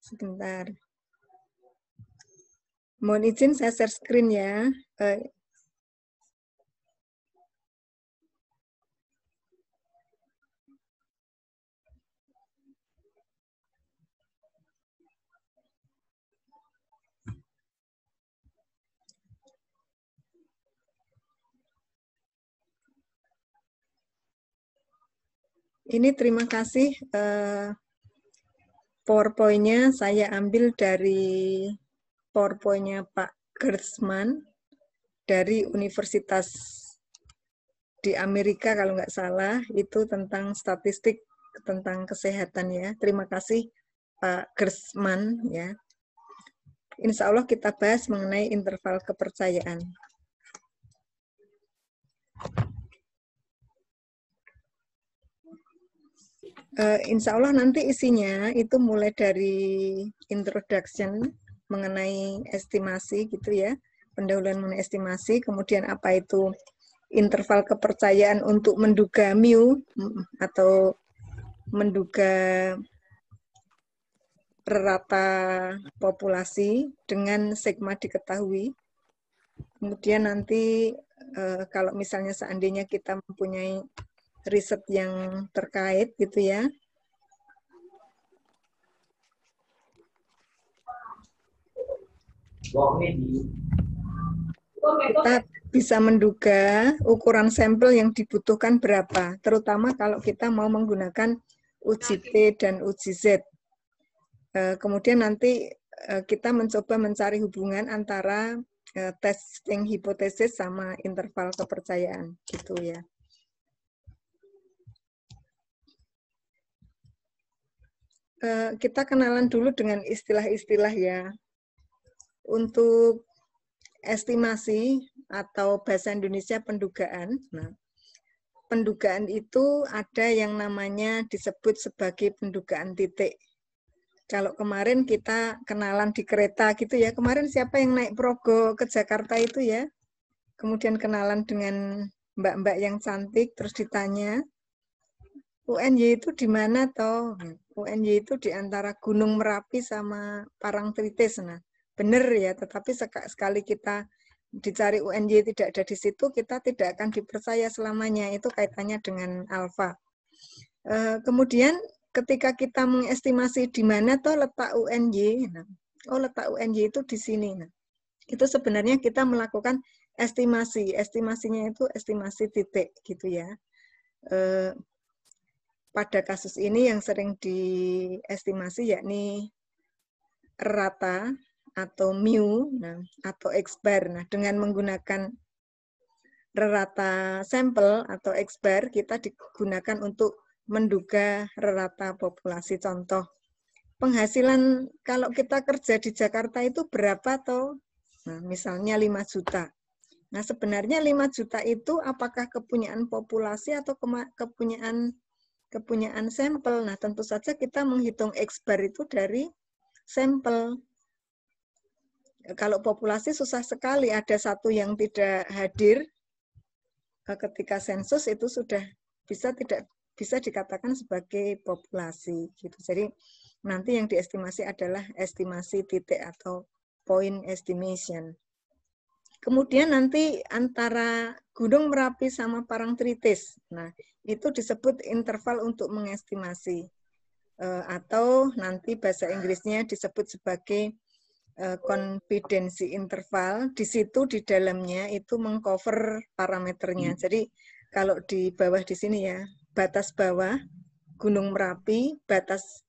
Sebentar. Mohon izin saya share screen ya. Ini terima kasih. PowerPoint-nya saya ambil dari PowerPoint-nya Pak Gersman dari Universitas di Amerika kalau nggak salah, itu tentang statistik tentang kesehatan ya. Terima kasih Pak Gersman ya. Insya Allah kita bahas mengenai interval kepercayaan. Insya Allah nanti isinya itu mulai dari introduction mengenai estimasi gitu ya, pendahuluan mengenai estimasi, kemudian apa itu interval kepercayaan untuk menduga mu atau menduga rata populasi dengan sigma diketahui. Kemudian nanti kalau misalnya seandainya kita mempunyai riset yang terkait gitu ya, kita bisa menduga ukuran sampel yang dibutuhkan berapa, terutama kalau kita mau menggunakan uji T dan uji Z. Kemudian nanti kita mencoba mencari hubungan antara testing hipotesis sama interval kepercayaan gitu ya. Kita kenalan dulu dengan istilah-istilah ya. Untuk estimasi atau bahasa Indonesia pendugaan. Nah, pendugaan itu ada yang namanya disebut sebagai pendugaan titik. Kalau kemarin kita kenalan di kereta gitu ya, kemarin siapa yang naik Progo ke Jakarta itu ya, kemudian kenalan dengan mbak-mbak yang cantik, terus ditanya, UNY itu di mana toh? UNY itu di antara Gunung Merapi sama Parangtritis. Nah, benar ya, tetapi sekali kita dicari UNY tidak ada di situ, kita tidak akan dipercaya selamanya. Itu kaitannya dengan alfa. Kemudian ketika kita mengestimasi di mana toh letak UNY, nah, oh letak UNY itu di sini. Nah, itu sebenarnya kita melakukan estimasi. Estimasinya itu estimasi titik gitu ya. Pada kasus ini yang sering diestimasi yakni rata atau mu atau X bar. Nah, dengan menggunakan rata sampel atau X bar kita digunakan untuk menduga rata populasi. Contoh, penghasilan kalau kita kerja di Jakarta itu berapa toh? Nah, misalnya 5 juta. Nah, sebenarnya 5 juta itu apakah kepunyaan populasi atau kepunyaan sampel. Nah, tentu saja kita menghitung X bar itu dari sampel. Kalau populasi susah sekali, ada satu yang tidak hadir ketika sensus itu sudah tidak bisa dikatakan sebagai populasi gitu. Jadi nanti yang diestimasi adalah estimasi titik atau point estimation. Kemudian nanti antara Gunung Merapi sama Parangtritis. Nah, itu disebut interval untuk mengestimasi. Atau nanti bahasa Inggrisnya disebut sebagai confidence interval. Di situ di dalamnya itu mengcover parameternya. Jadi kalau di bawah di sini ya, batas bawah Gunung Merapi, batas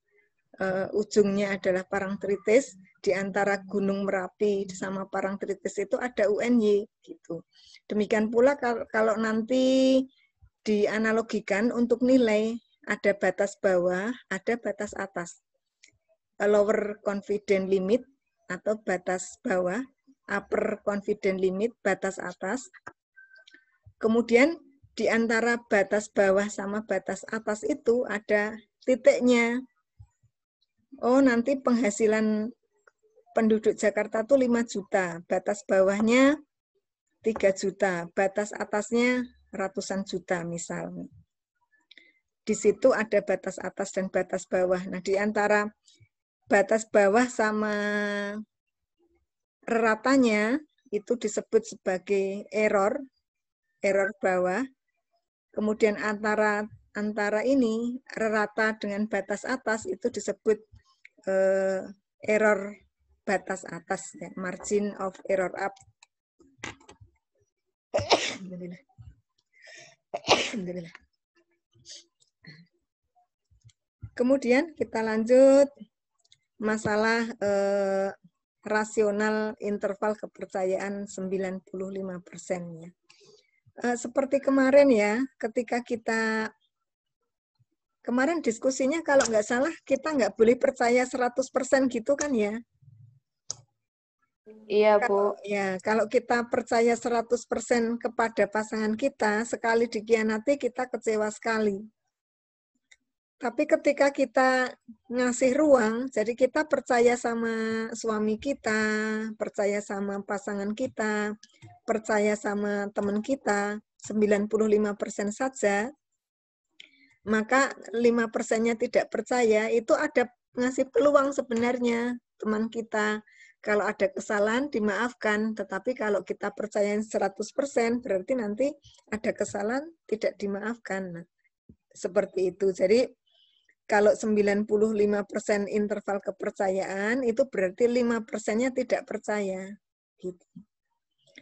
ujungnya adalah Parangtritis. Di antara Gunung Merapi sama Parangtritis itu ada UNY gitu. Demikian pula kalau nanti dianalogikan untuk nilai, ada batas bawah, ada batas atas. Lower confidence limit atau batas bawah, upper confidence limit batas atas. Kemudian di antara batas bawah sama batas atas itu ada titiknya. Oh, nanti penghasilan penduduk Jakarta itu 5 juta, batas bawahnya 3 juta, batas atasnya ratusan juta misalnya. Di situ ada batas atas dan batas bawah. Nah, di antara batas bawah sama reratanya itu disebut sebagai error bawah. Kemudian antara ini rata dengan batas atas itu disebut error batas atas, ya, margin of error up. Kemudian kita lanjut masalah rasional interval kepercayaan 95% ya. Seperti kemarin ya, ketika kita kemarin diskusinya kalau nggak salah kita nggak boleh percaya 100% gitu kan ya. Iya, Bu. Kalau kita percaya 100% kepada pasangan kita, sekali dikhianati kita kecewa sekali. Tapi ketika kita ngasih ruang, jadi kita percaya sama suami kita, percaya sama pasangan kita, percaya sama teman kita, 95% saja, maka 5%-nya tidak percaya, itu ada ngasih peluang sebenarnya teman kita. Kalau ada kesalahan dimaafkan, tetapi kalau kita percaya 100% berarti nanti ada kesalahan tidak dimaafkan. Nah, seperti itu. Jadi kalau 95% interval kepercayaan itu berarti 5%-nya tidak percaya. Gitu.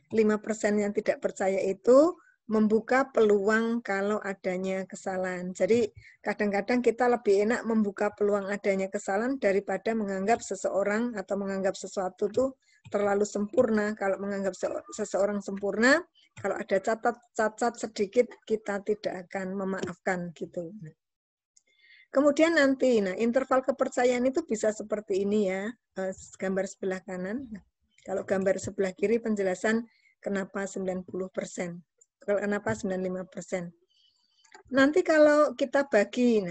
5% yang tidak percaya itu membuka peluang kalau adanya kesalahan. Jadi kadang-kadang kita lebih enak membuka peluang adanya kesalahan daripada menganggap seseorang atau menganggap sesuatu tuh terlalu sempurna. Kalau menganggap seseorang sempurna, kalau ada cacat sedikit kita tidak akan memaafkan gitu. Kemudian nanti, interval kepercayaan itu bisa seperti ini ya, gambar sebelah kanan. Kalau gambar sebelah kiri penjelasan kenapa 90%. Kenapa 95%. Nanti kalau kita bagi,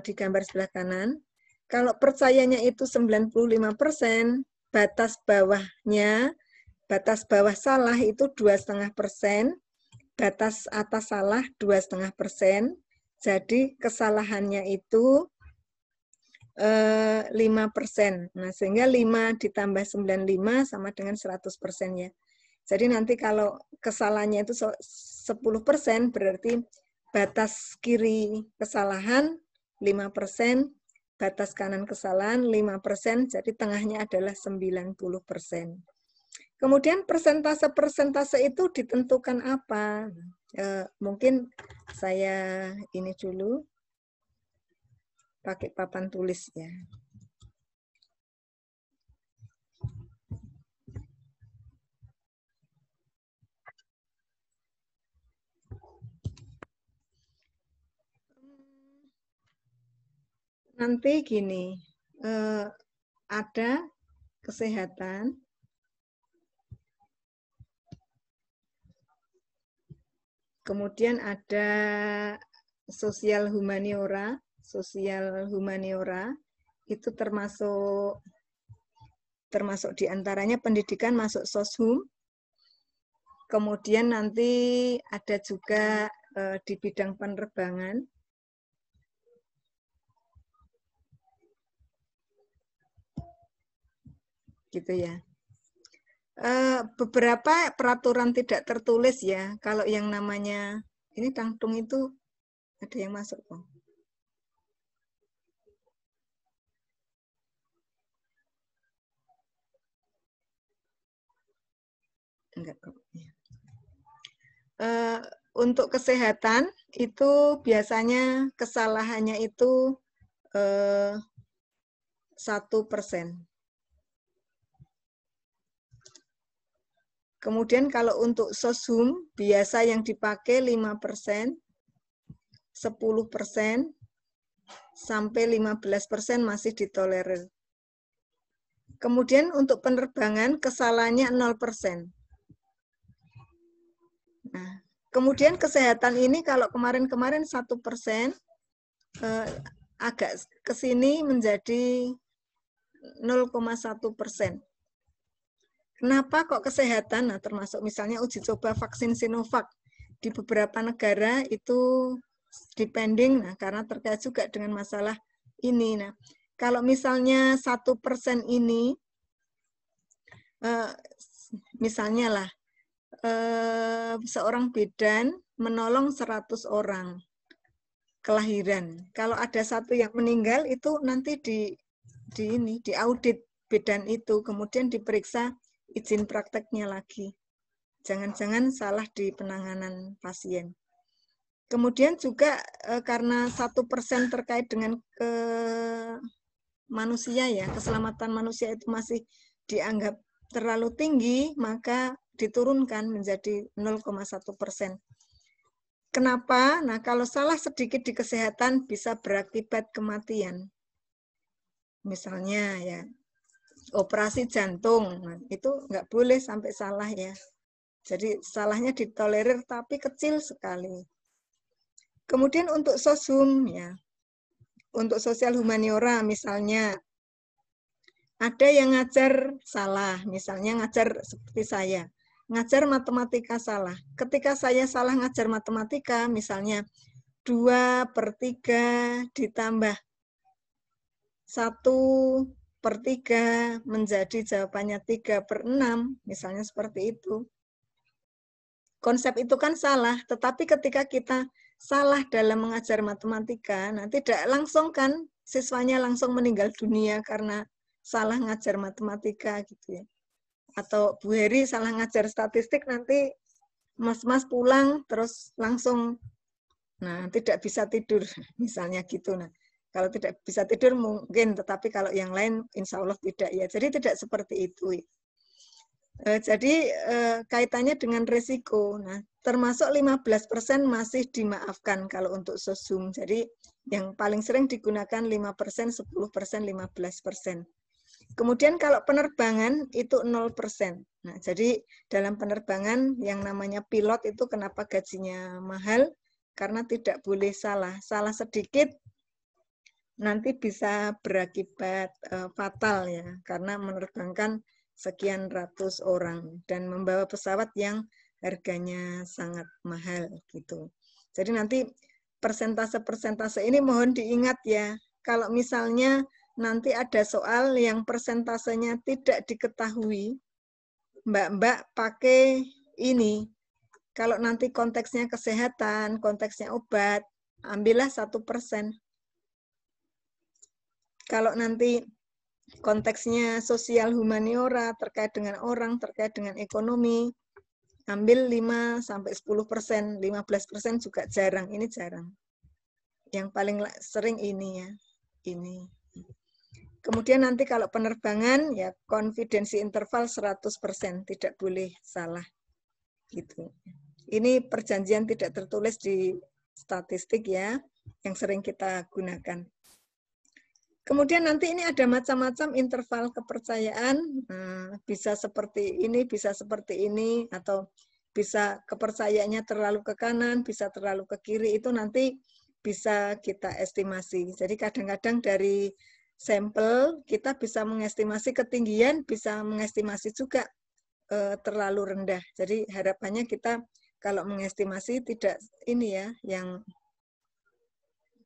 di gambar sebelah kanan, kalau percayanya itu 95%, batas bawah salah itu 2,5%, batas atas salah 2,5%, jadi kesalahannya itu 5%. Nah, sehingga 5 ditambah 95 sama dengan 100% ya. Jadi nanti kalau kesalahannya itu 10%, berarti batas kiri kesalahan 5%, batas kanan kesalahan 5%, jadi tengahnya adalah 90%. Kemudian persentase itu ditentukan apa? Mungkin saya ini dulu pakai papan tulis ya. Nanti gini, ada kesehatan, kemudian ada sosial humaniora itu termasuk diantaranya pendidikan masuk soshum. Kemudian nanti ada juga di bidang penerbangan. Gitu ya. Beberapa peraturan tidak tertulis ya. Kalau yang namanya, ini tangtung itu ada yang masuk kok. Enggak kok. Untuk kesehatan itu biasanya kesalahannya itu 1%. Kemudian kalau untuk soshum biasa yang dipakai 5%, 10%, sampai 15% masih ditolerir. Kemudian untuk penerbangan kesalahannya 0%. Nah, kemudian kesehatan ini kalau kemarin-kemarin 1%, agak ke sini menjadi 0,1%. Kenapa kok kesehatan? Nah, termasuk misalnya uji coba vaksin Sinovac di beberapa negara itu depending, karena terkait juga dengan masalah ini. Nah, kalau misalnya 1% ini, misalnya lah, seorang bidan menolong 100 orang kelahiran. Kalau ada satu yang meninggal, itu nanti diaudit bidan itu, kemudian diperiksa izin prakteknya lagi. Jangan-jangan salah di penanganan pasien. Kemudian juga karena 1% terkait dengan manusia ya, keselamatan manusia itu masih dianggap terlalu tinggi, maka diturunkan menjadi 0,1%. Kenapa? Nah, kalau salah sedikit di kesehatan bisa berakibat kematian. Misalnya ya, operasi jantung, nah, itu nggak boleh sampai salah ya. Jadi salahnya ditolerir tapi kecil sekali. Kemudian untuk sosum ya, untuk sosial humaniora misalnya, ada yang ngajar salah, misalnya ngajar seperti saya, ngajar matematika salah. Ketika saya salah ngajar matematika, misalnya 2/3 ditambah 1/3 menjadi jawabannya 3/6, misalnya seperti itu. Konsep itu kan salah, tetapi ketika kita salah dalam mengajar matematika, nah tidak langsung kan siswanya langsung meninggal dunia karena salah ngajar matematika gitu ya. Atau Bu Heri salah ngajar statistik, nanti mas-mas pulang terus langsung tidak bisa tidur misalnya gitu. Nah, kalau tidak bisa tidur mungkin, tetapi kalau yang lain insya Allah tidak ya. Jadi tidak seperti itu. Jadi kaitannya dengan resiko. Nah, termasuk 15% masih dimaafkan kalau untuk sosum. Jadi yang paling sering digunakan 5%, 10%, 15%. Kemudian kalau penerbangan itu 0%. Nah, jadi dalam penerbangan yang namanya pilot itu kenapa gajinya mahal? Karena tidak boleh salah. Salah sedikit nanti bisa berakibat fatal ya, karena menerbangkan sekian ratus orang dan membawa pesawat yang harganya sangat mahal gitu. Jadi nanti persentase-persentase ini mohon diingat ya. Kalau misalnya nanti ada soal yang persentasenya tidak diketahui, Mbak-mbak pakai ini. Kalau nanti konteksnya kesehatan, konteksnya obat, ambillah 1%. Kalau nanti konteksnya sosial humaniora terkait dengan orang, terkait dengan ekonomi, ambil 5-10%, 15% juga jarang, ini jarang. Yang paling sering ini ya, ini. Kemudian nanti kalau penerbangan ya konfidensi interval 100%, tidak boleh salah. Gitu. Ini perjanjian tidak tertulis di statistik ya, yang sering kita gunakan. Kemudian nanti ini ada macam-macam interval kepercayaan, bisa seperti ini, atau bisa kepercayaannya terlalu ke kanan, bisa terlalu ke kiri, itu nanti bisa kita estimasi. Jadi kadang-kadang dari sampel kita bisa mengestimasi ketinggian, bisa mengestimasi juga terlalu rendah. Jadi harapannya kita kalau mengestimasi tidak ini ya, yang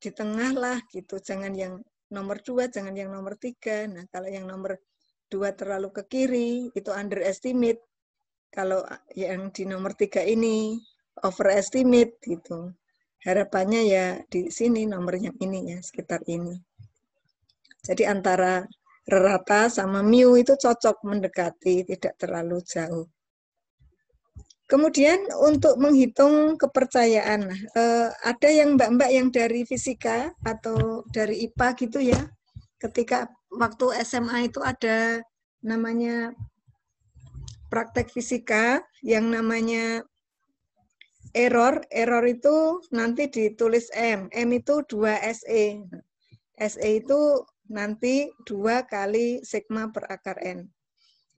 di tengah lah gitu, jangan yang nomor 2, jangan yang nomor 3. Nah, kalau yang nomor 2 terlalu ke kiri, itu underestimate. Kalau yang di nomor 3 ini overestimate gitu. Harapannya ya di sini nomor yang ini ya, sekitar ini. Jadi antara rata sama mu itu cocok mendekati, tidak terlalu jauh. Kemudian untuk menghitung kepercayaan, ada yang mbak-mbak yang dari fisika atau dari IPA gitu ya, ketika waktu SMA itu ada namanya praktek fisika yang namanya error itu nanti ditulis M itu 2 SE. SE itu nanti 2 kali sigma per akar N.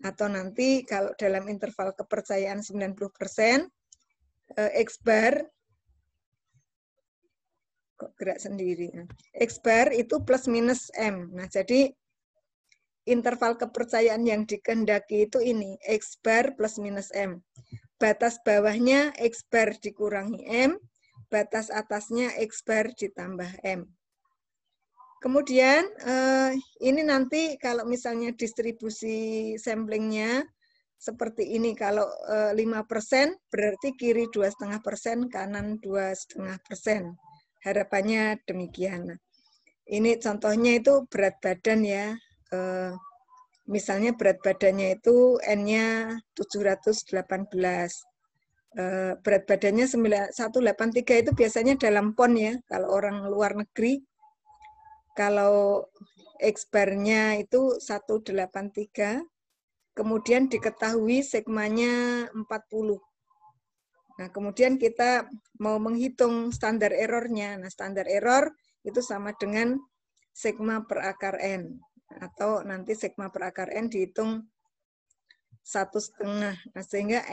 Atau nanti kalau dalam interval kepercayaan 90%, X bar, kok gerak sendiri, X bar itu plus minus M. Nah, jadi interval kepercayaan yang dikehendaki itu ini, X bar plus minus M. Batas bawahnya X bar dikurangi M, batas atasnya X bar ditambah M. Kemudian ini nanti kalau misalnya distribusi samplingnya seperti ini, kalau 5% berarti kiri 2,5%, kanan 2,5%. Harapannya demikian. Ini contohnya itu berat badan ya. Misalnya berat badannya itu N-nya 718. Berat badannya 183 itu biasanya dalam pon ya, kalau orang luar negeri. Kalau X-bar-nya itu 183, kemudian diketahui sigmanya 40. Nah, kemudian kita mau menghitung standar error-nya. Nah, standar error itu sama dengan sigma per akar N. Atau nanti sigma per akar N dihitung 1,5. Nah, sehingga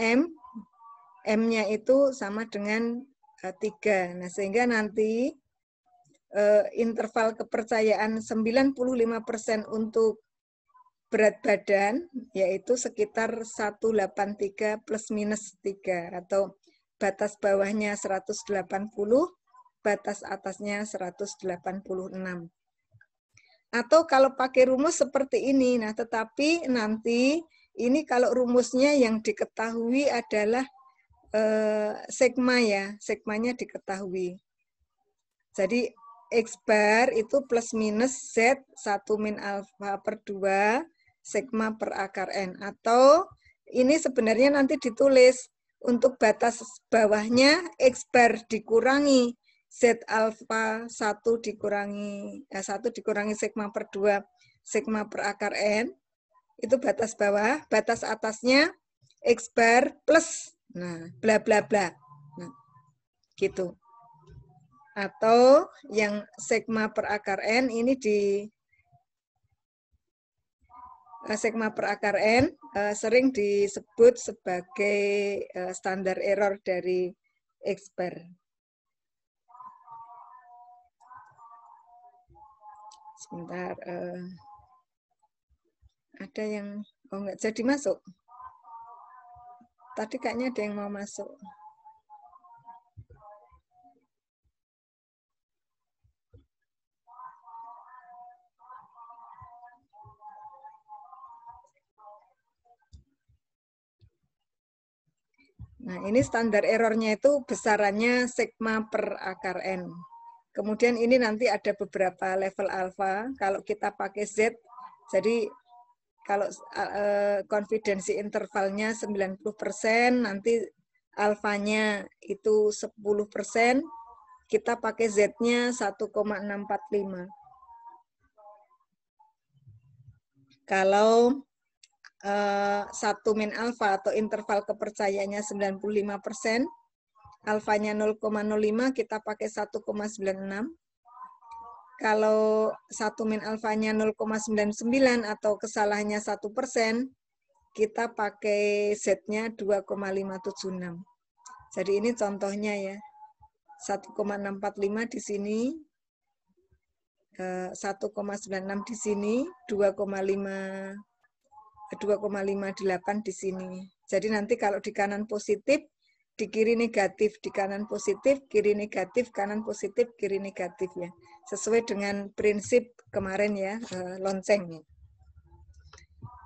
M-nya itu sama dengan 3. Nah, sehingga nanti interval kepercayaan 95% untuk berat badan, yaitu sekitar 183 plus minus 3, atau batas bawahnya 180, batas atasnya 186. Atau kalau pakai rumus seperti ini, nah tetapi nanti ini kalau rumusnya yang diketahui adalah sigma ya, sigmanya diketahui. Jadi X bar itu plus minus Z 1 min alfa per 2 sigma per akar N. Atau ini sebenarnya nanti ditulis untuk batas bawahnya X bar dikurangi Z alfa 1 dikurangi 1 dikurangi sigma per 2 sigma per akar N. Itu batas bawah, batas atasnya X bar plus nah bla bla bla. Nah, gitu. Atau yang sigma per akar N ini di sigma per akar N sering disebut sebagai standar error dari X bar. Sebentar, ada yang nggak jadi masuk. Tadi kayaknya ada yang mau masuk. Nah, ini standar errornya itu besarannya sigma per akar N. Kemudian ini nanti ada beberapa level alfa. Kalau kita pakai Z, jadi kalau confidence intervalnya 90%, nanti alfanya itu 10%, kita pakai Z-nya 1,645. Kalau 1 min alfa atau interval kepercayaannya 95%, alfanya 0,05, kita pakai 1,96. Kalau 1 min alfanya 0,99 atau kesalahannya 1%, kita pakai Z-nya 2,576. Jadi ini contohnya ya. 1,645 di sini, 1,96 di sini, 2,58 di sini. Jadi nanti kalau di kanan positif, di kiri negatif, di kanan positif, kiri negatif, kanan positif, kiri negatif ya. Sesuai dengan prinsip kemarin ya, lonceng.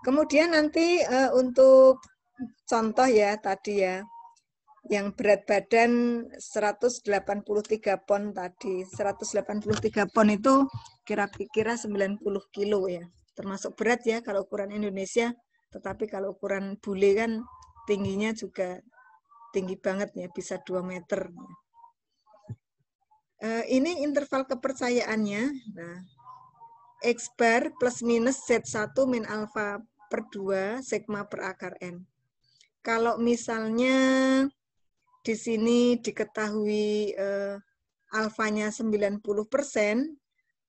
Kemudian nanti untuk contoh ya tadi ya, yang berat badan 183 pon tadi. 183 pon itu kira-kira 90 kilo ya. Termasuk berat ya kalau ukuran Indonesia, tetapi kalau ukuran bule kan tingginya juga tinggi banget ya, bisa 2 meter. Ini interval kepercayaannya. Nah, X bar plus minus Z1 min alfa per 2 sigma per akar N. Kalau misalnya di sini diketahui alfanya 90%,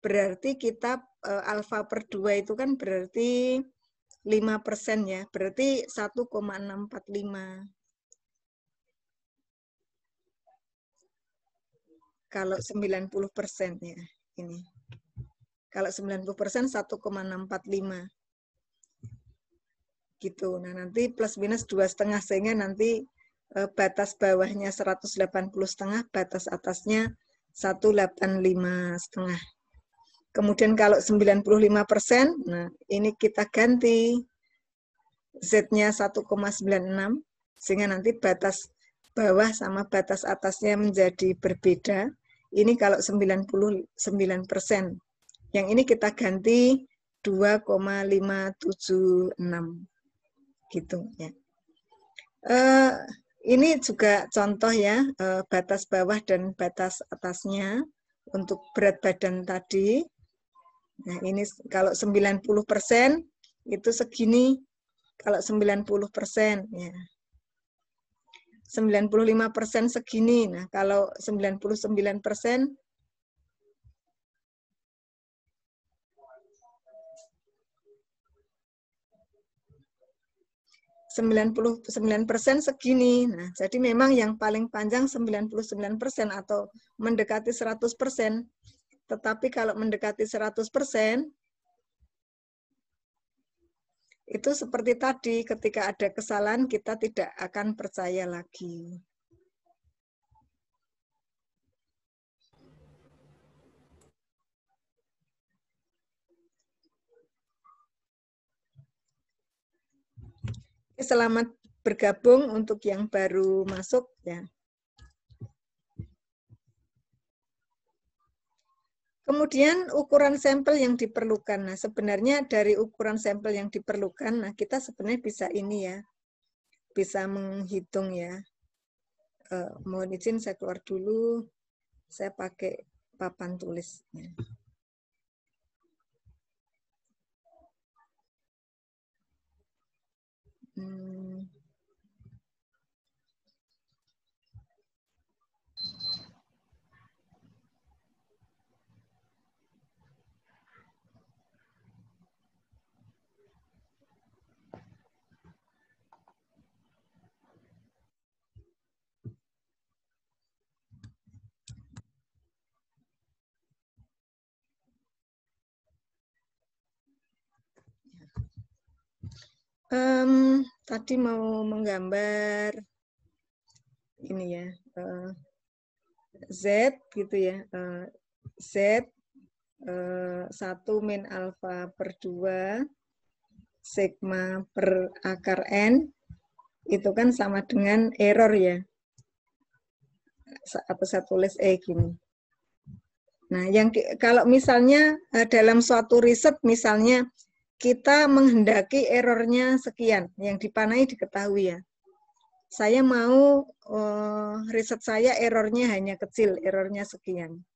berarti kita alfa per 2 itu kan berarti 5% ya, berarti 1,645. Kalau 90% ya, ini. Kalau 90% 1,645. Gitu. Nah, nanti plus minus 2,5 sehingga nanti batas bawahnya 180,5, batas atasnya 185,5. Kemudian kalau 95%, nah ini kita ganti Z-nya 1,96, sehingga nanti batas bawah sama batas atasnya menjadi berbeda. Ini kalau 99%. Yang ini kita ganti 2,576. Gitu ya. Ini juga contoh ya, batas bawah dan batas atasnya untuk berat badan tadi. Nah, ini kalau 90% itu segini. Kalau 90% ya. 95% segini. Nah, kalau 99% 99% segini. Nah, jadi memang yang paling panjang 99% atau mendekati 100%. Tetapi kalau mendekati 100%, itu seperti tadi, ketika ada kesalahan kita tidak akan percaya lagi. Selamat bergabung untuk yang baru masuk ya. Kemudian ukuran sampel yang diperlukan. Nah, sebenarnya dari ukuran sampel yang diperlukan, nah kita sebenarnya bisa ini ya, bisa menghitung ya. Mohon izin saya keluar dulu, saya pakai papan tulis. Tadi mau menggambar ini ya, Z gitu ya, Z 1 min alfa per 2 sigma per akar N itu kan sama dengan error ya, atau saya tulis gini. Nah, yang kalau misalnya dalam suatu riset misalnya kita menghendaki errornya sekian, yang dipanai diketahui ya. Saya mau riset saya errornya hanya kecil, errornya sekian.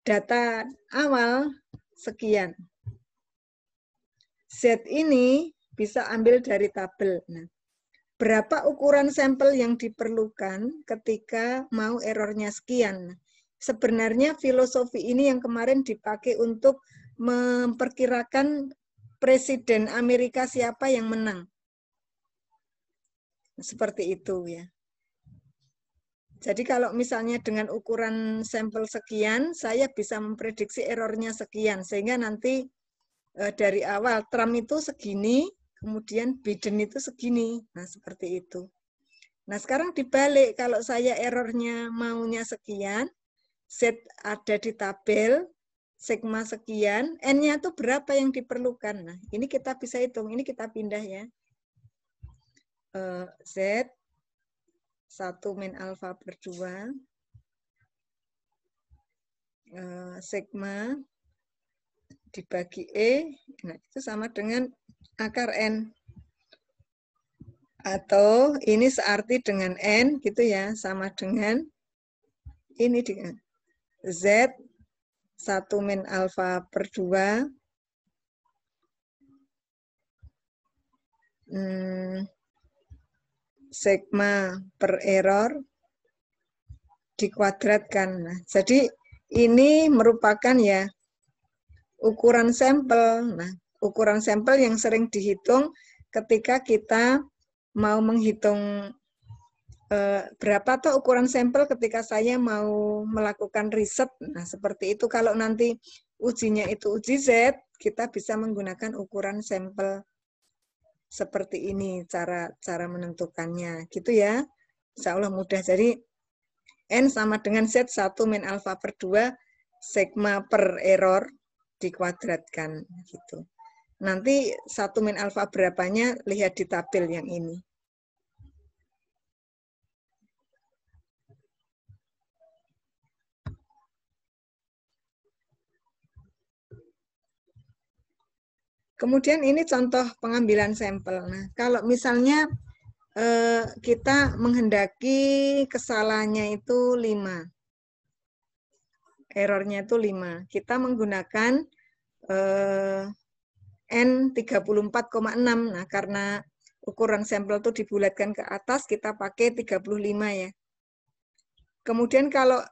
Data awal sekian. Z ini bisa ambil dari tabel. Nah, berapa ukuran sampel yang diperlukan ketika mau errornya sekian? Sebenarnya filosofi ini yang kemarin dipakai untuk memperkirakan Presiden Amerika siapa yang menang. Seperti itu ya. Jadi kalau misalnya dengan ukuran sampel sekian, saya bisa memprediksi errornya sekian. Sehingga nanti dari awal Trump itu segini, kemudian Biden itu segini. Nah, seperti itu. Nah, sekarang dibalik, kalau saya errornya maunya sekian, Z ada di tabel, sigma sekian, N-nya itu berapa yang diperlukan. Nah, ini kita bisa hitung, ini kita pindah ya. Z 1 min alfa per 2 sigma dibagi E, nah itu sama dengan akar N. Atau ini searti dengan N gitu ya, sama dengan ini dengan Z 1 min alfa per 2 sigma per error dikuadratkan. Nah, jadi ini merupakan ya ukuran sampel. Nah, ukuran sampel yang sering dihitung ketika kita mau menghitung berapa tuh ukuran sampel ketika saya mau melakukan riset. Nah, seperti itu. Kalau nanti ujinya itu uji Z, kita bisa menggunakan ukuran sampel seperti ini cara menentukannya. Gitu ya. Insya Allah mudah. Jadi N sama dengan Z 1 min alfa per 2 sigma per error. dikuadratkan gitu. Nanti 1 min alfa berapanya lihat di tabel yang ini. Kemudian ini contoh pengambilan sampel. Nah, kalau misalnya kita menghendaki kesalahannya itu 5. Errornya itu 5. Kita menggunakan N 34,6. Nah, karena ukuran sampel itu dibulatkan ke atas, kita pakai 35 ya. Kemudian kalau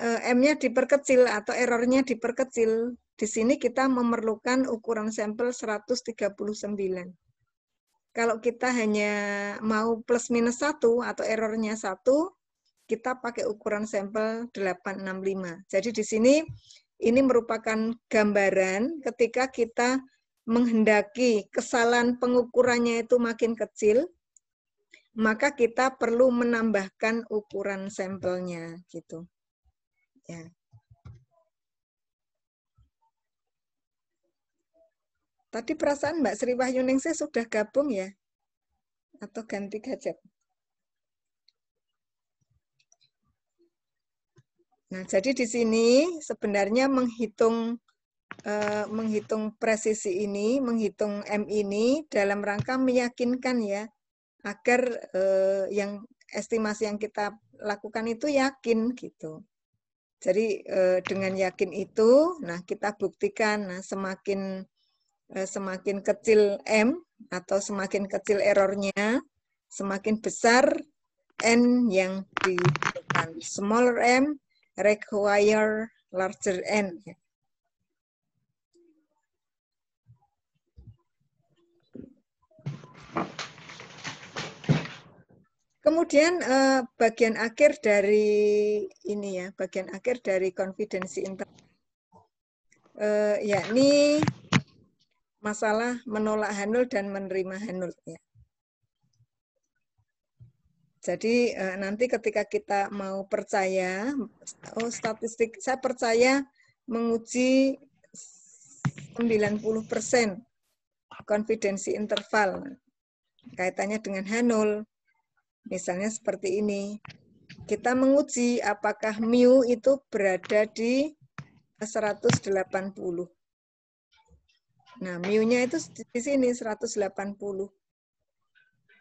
M-nya diperkecil atau errornya diperkecil, di sini kita memerlukan ukuran sampel 139. Kalau kita hanya mau plus minus 1 atau errornya 1, kita pakai ukuran sampel 865. Jadi di sini ini merupakan gambaran ketika kita menghendaki kesalahan pengukurannya itu makin kecil, maka kita perlu menambahkan ukuran sampelnya gitu. Ya. Tadi perasaan Mbak Sri Wahyuningsih sudah gabung ya? Atau ganti gadget? Nah, jadi di sini sebenarnya menghitung presisi ini, menghitung M ini dalam rangka meyakinkan ya, agar yang estimasi yang kita lakukan itu yakin gitu. Jadi dengan yakin itu, nah kita buktikan, nah semakin kecil M atau semakin kecil errornya, semakin besar N yang dibutuhkan. Smaller M require larger N. Kemudian bagian akhir dari ini ya, bagian akhir dari konfidensi interval, yakni masalah menolak H0 dan menerima H0 ya. Jadi nanti ketika kita mau percaya, statistik saya percaya menguji 90% konfidensi interval kaitannya dengan H0. Misalnya seperti ini. Kita menguji apakah mu itu berada di 180. Nah, mu-nya itu di sini 180.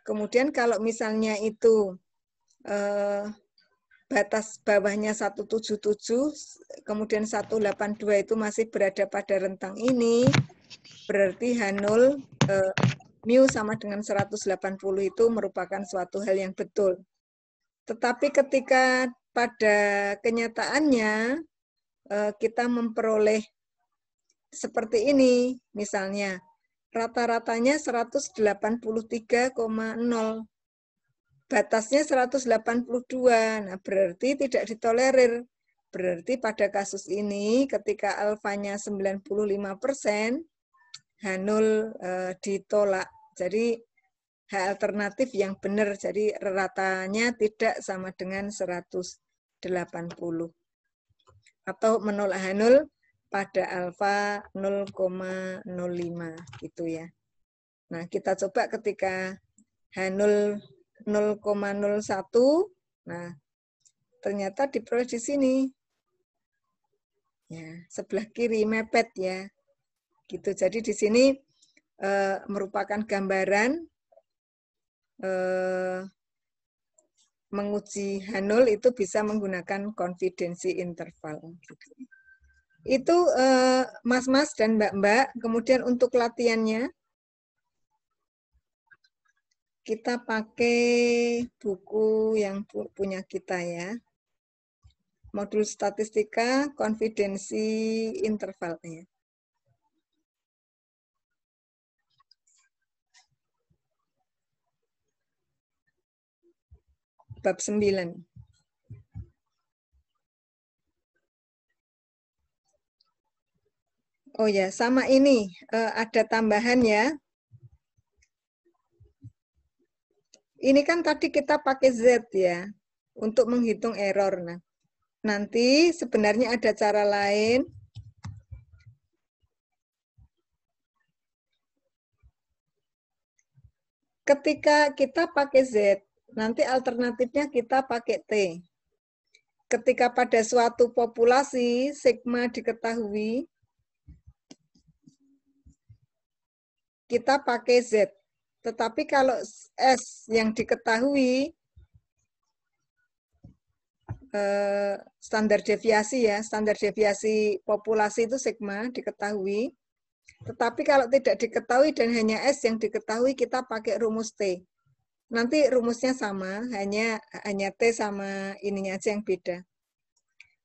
Kemudian kalau misalnya itu batas bawahnya 177, kemudian 182 itu masih berada pada rentang ini, berarti H0 mu sama dengan 180 itu merupakan suatu hal yang betul. Tetapi ketika pada kenyataannya kita memperoleh seperti ini, misalnya rata-ratanya 183,0, batasnya 182, nah berarti tidak ditolerir. Berarti pada kasus ini ketika alfanya 95%, H0 ditolak. Jadi H alternatif yang benar, jadi ratanya tidak sama dengan 180. Atau menolak H0 pada alfa 0,05 gitu ya. Nah, kita coba ketika H0 0,01, nah ternyata diperoleh di sini. Ya, sebelah kiri mepet ya. Gitu. Jadi di sini merupakan gambaran menguji H0 itu bisa menggunakan konfidensi interval. Itu mas-mas dan mbak-mbak. Kemudian untuk latihannya, kita pakai buku yang punya kita ya. Modul statistika konfidensi intervalnya. Bab 9. Oh ya, sama ini ada tambahan ya. Ini kan tadi kita pakai Z ya, untuk menghitung error. Nah, nanti sebenarnya ada cara lain. Ketika kita pakai Z, nanti alternatifnya kita pakai T. Ketika pada suatu populasi sigma diketahui, kita pakai Z. Tetapi kalau S yang diketahui, standar deviasi ya, standar deviasi populasi itu sigma diketahui. Tetapi kalau tidak diketahui dan hanya S yang diketahui, kita pakai rumus T. Nanti rumusnya sama, hanya T sama ininya aja yang beda.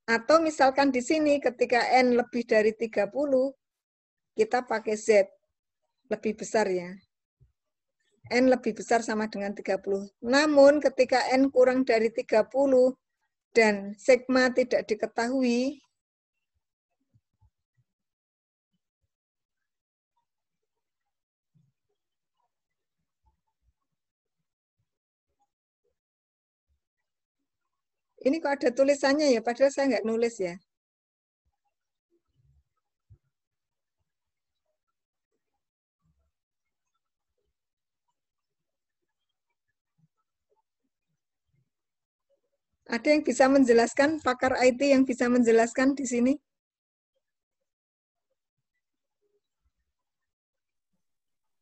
Atau misalkan di sini ketika N lebih dari 30, kita pakai Z lebih besar ya. N lebih besar sama dengan 30. Namun ketika N kurang dari 30 dan sigma tidak diketahui, ini kok ada tulisannya ya, padahal saya nggak nulis ya. Ada yang bisa menjelaskan, pakar IT yang bisa menjelaskan di sini?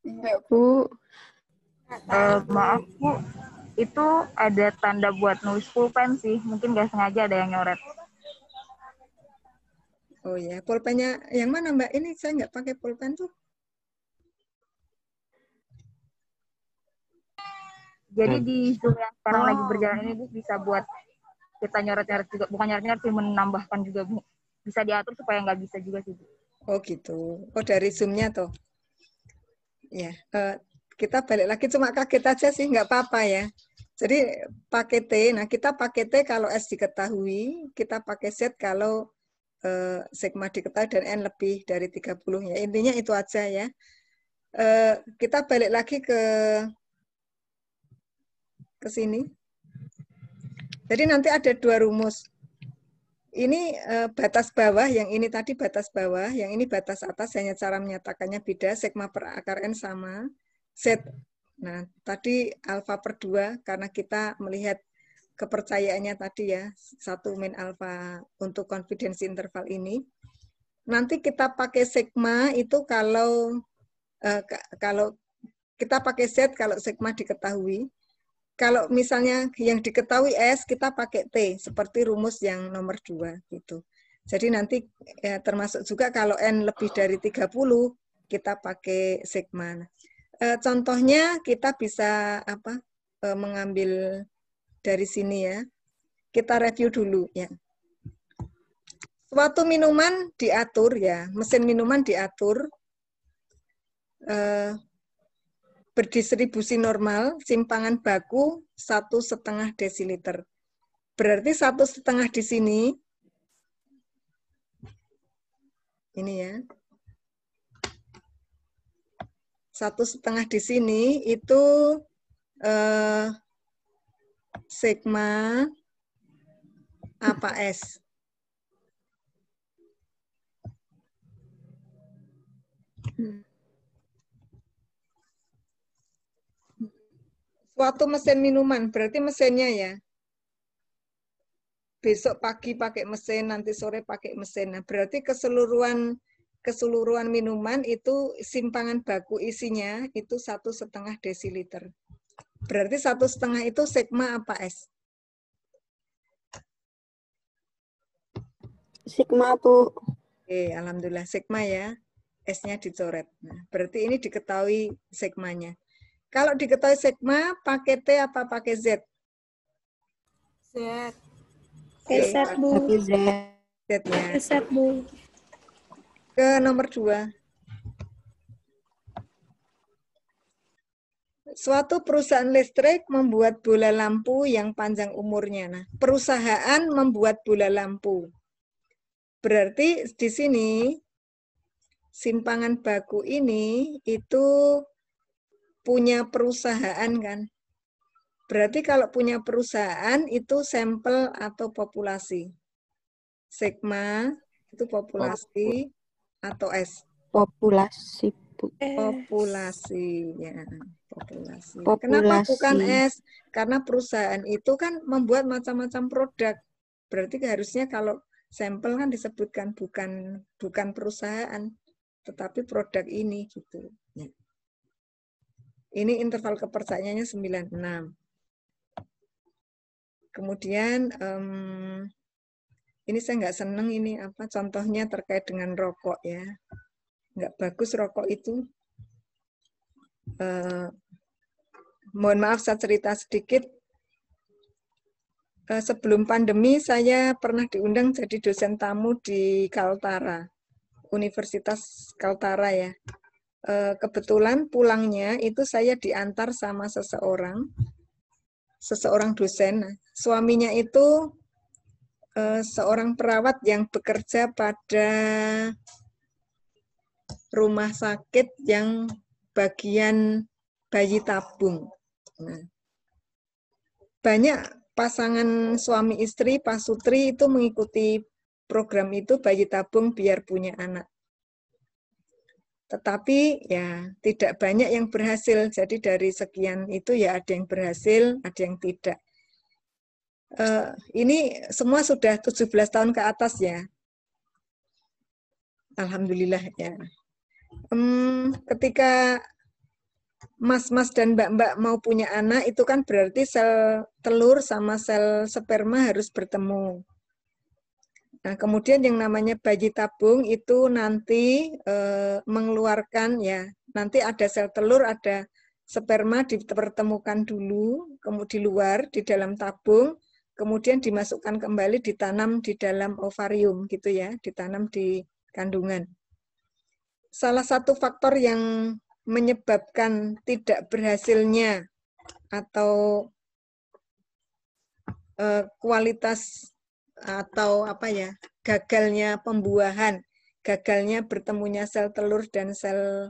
Enggak, Bu. Maaf, Bu. Itu ada tanda buat nulis pulpen sih. Mungkin nggak sengaja ada yang nyoret. Oh ya, pulpennya yang mana Mbak? Ini saya nggak pakai pulpen tuh. Jadi di Zoom yang sekarang lagi berjalan ini, Bu, bisa buat kita nyoret-nyoret juga. Bukan nyoret-nyoret sih, menambahkan juga, Bu. Bisa diatur supaya nggak bisa juga sih, Bu. Oh gitu. Oh dari Zoom-nya tuh. Ya, kita balik lagi cuma kaget aja sih, nggak apa-apa ya. Jadi pakai T, nah kita pakai T kalau S diketahui, kita pakai Z kalau sigma diketahui dan N lebih dari 30. Ya, intinya itu aja ya. Kita balik lagi ke sini. Jadi nanti ada dua rumus. Ini batas bawah, yang ini tadi batas bawah, yang ini batas atas, hanya cara menyatakannya beda, sigma per akar N sama Z. Nah, tadi alfa per 2, karena kita melihat kepercayaannya tadi ya, 1 min alfa untuk confidence interval ini. Nanti kita pakai sigma itu kalau kita pakai Z kalau sigma diketahui. Kalau misalnya yang diketahui S, kita pakai T, seperti rumus yang nomor 2. Gitu. Jadi nanti ya, termasuk juga kalau N lebih dari 30, kita pakai sigma. Contohnya kita bisa mengambil dari sini ya. Kita review dulu ya. Suatu minuman diatur ya, mesin minuman diatur berdistribusi normal, simpangan baku 1,5 desiliter. Berarti 1,5 di sini, ini ya, 1,5 di sini itu sigma apa S. Suatu mesin minuman, berarti mesinnya ya. Besok pagi pakai mesin, nanti sore pakai mesin. Nah, berarti keseluruhan minuman itu simpangan baku isinya itu 1,5 desiliter. Berarti 1,5 itu sigma apa S? Sigma, Bu. Oke, alhamdulillah sigma ya. S-nya dicoret. Nah, berarti ini diketahui sigmanya. Kalau diketahui sigma, pakai T apa pakai Z? Z. Oke, Z, Bu. Z-nya. Z, Bu. Ke nomor 2. Suatu perusahaan listrik membuat bola lampu yang panjang umurnya. Nah, perusahaan membuat bola lampu. Berarti di sini simpangan baku ini itu punya perusahaan kan. Berarti kalau punya perusahaan itu sampel atau populasi. Sigma itu populasi atau S. Populasi, Bu. Populasi ya. Populasi. Kenapa bukan Populasi. S? Karena perusahaan itu kan membuat macam-macam produk. Berarti harusnya kalau sampel kan disebutkan bukan perusahaan, tetapi produk ini gitu. Ya. Ini interval kepercayaannya 96. Kemudian ini saya nggak seneng ini apa contohnya terkait dengan rokok ya. Nggak bagus rokok itu. Mohon maaf saya cerita sedikit. Sebelum pandemi saya pernah diundang jadi dosen tamu di Kaltara, Universitas Kaltara ya. Kebetulan pulangnya itu saya diantar sama seseorang dosen. Nah, suaminya itu seorang perawat yang bekerja pada rumah sakit yang bagian bayi tabung. Nah, banyak pasangan suami istri, pasutri itu mengikuti program itu bayi tabung biar punya anak. Tetapi ya tidak banyak yang berhasil. Jadi dari sekian itu ya ada yang berhasil, ada yang tidak. Ini semua sudah 17 tahun ke atas ya. Alhamdulillah ya. Ketika mas-mas dan mbak-mbak mau punya anak itu kan berarti sel telur sama sel sperma harus bertemu. Nah, kemudian yang namanya bayi tabung itu nanti mengeluarkan ya, nanti ada sel telur, ada sperma dipertemukan dulu, kemudian di luar di dalam tabung, kemudian dimasukkan kembali ditanam di dalam ovarium gitu ya, ditanam di kandungan. Salah satu faktor yang menyebabkan tidak berhasilnya atau kualitas atau apa ya, gagalnya pembuahan, gagalnya bertemunya sel telur dan sel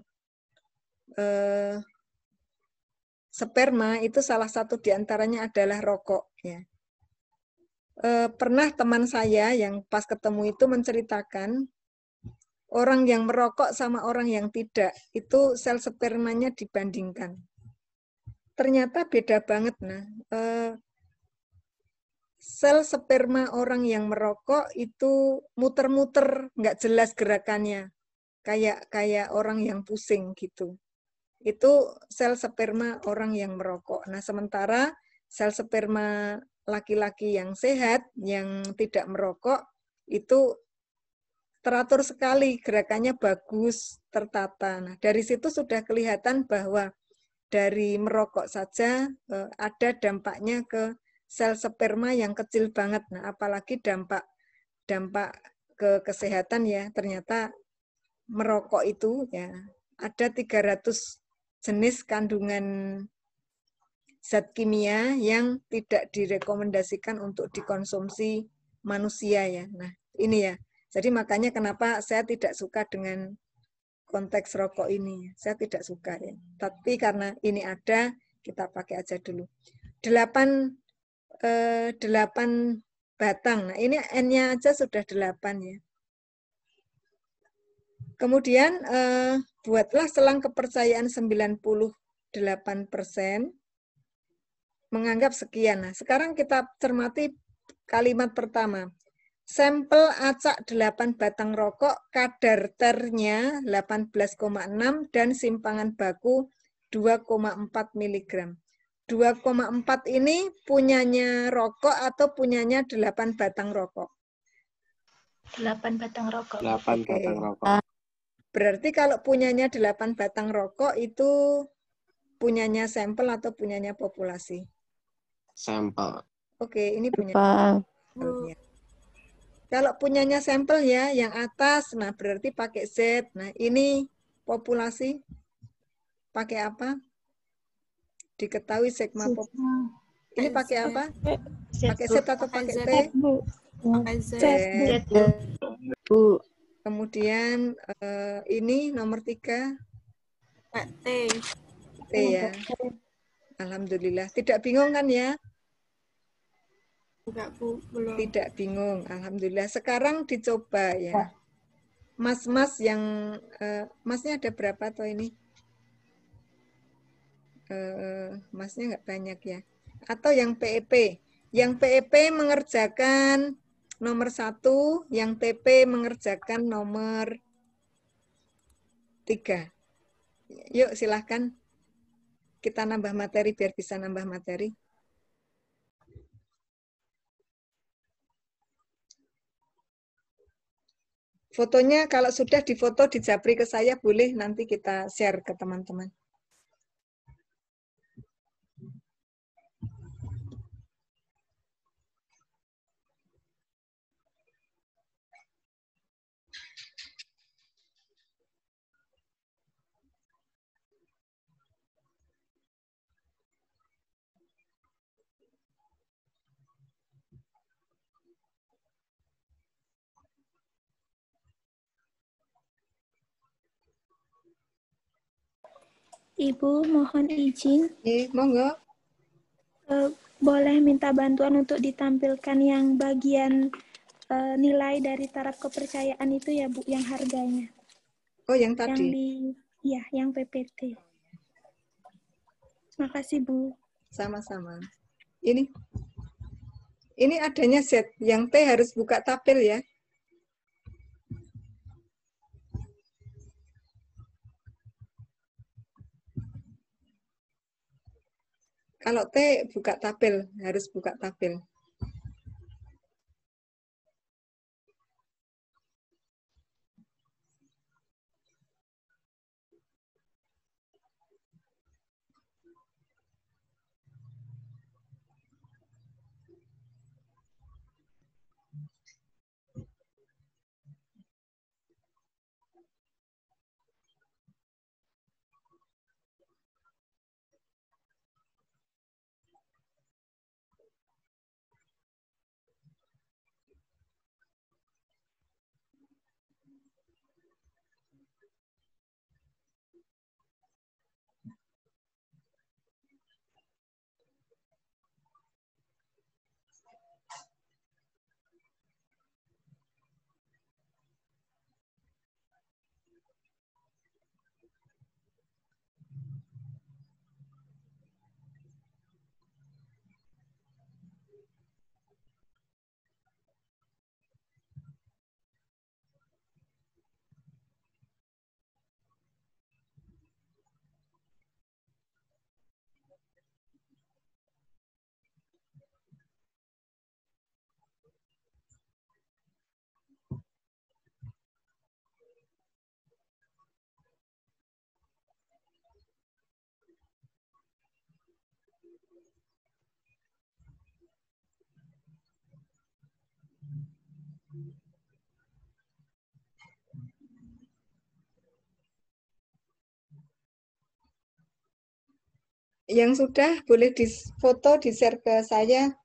sperma itu salah satu diantaranya adalah rokok ya. Pernah teman saya yang pas ketemu itu menceritakan orang yang merokok sama orang yang tidak itu sel spermanya dibandingkan. Ternyata beda banget. Nah, sel sperma orang yang merokok itu muter-muter, nggak jelas gerakannya, kayak orang yang pusing gitu. Itu sel sperma orang yang merokok. Nah, sementara sel sperma laki-laki yang sehat, yang tidak merokok, itu teratur sekali, gerakannya bagus, tertata. Nah, dari situ sudah kelihatan bahwa dari merokok saja ada dampaknya ke sel sperma yang kecil banget. Nah, apalagi dampak ke kesehatan ya. Ternyata merokok itu ya ada 300 jenis kandungan zat kimia yang tidak direkomendasikan untuk dikonsumsi manusia ya. Nah, ini ya. Jadi makanya kenapa saya tidak suka dengan konteks rokok ini. Saya tidak suka ya. Tapi karena ini ada, kita pakai aja dulu. 8 batang. Nah, ini N-nya aja sudah 8 ya. Kemudian buatlah selang kepercayaan 98%. Menganggap sekian. Nah, sekarang kita cermati kalimat pertama. Sampel acak 8 batang rokok, kadar ternya 18,6 dan simpangan baku 2,4 mg. 2,4 ini punyanya rokok atau punyanya 8 batang rokok? 8 batang rokok. 8 batang rokok. Berarti kalau punyanya 8 batang rokok itu punyanya sampel atau punyanya populasi? Sampel. Oke, ini punya. Kalau punyanya sampel ya, yang atas, nah berarti pakai Z. Nah ini populasi pakai apa? Diketahui sigma populasi. Ini pakai apa? Pakai Z atau pakai T? Pakai Z. Z. Bu. Kemudian ini nomor 3. Pakai T. T ya. Alhamdulillah. Tidak bingung kan ya? Enggak, Bu. Belum. Tidak bingung. Alhamdulillah. Sekarang dicoba ya. Mas-mas yang masnya ada berapa toh ini? Masnya nggak banyak ya. Atau yang PEP. Yang PEP mengerjakan nomor 1, yang TP mengerjakan nomor 3. Yuk silahkan kita nambah materi biar bisa nambah materi. Fotonya kalau sudah difoto dijapri ke saya boleh nanti kita share ke teman-teman. Ibu, mohon izin. Monggo. Boleh minta bantuan untuk ditampilkan yang bagian nilai dari taraf kepercayaan itu ya Bu, yang harganya. Oh, yang tadi? Yang ya, yang PPT. Makasih Bu. Sama-sama. Ini adanya Z, yang T harus buka tabel ya. Kalau T buka tabel, harus buka tabel. Yang sudah boleh difoto, di-share ke saya.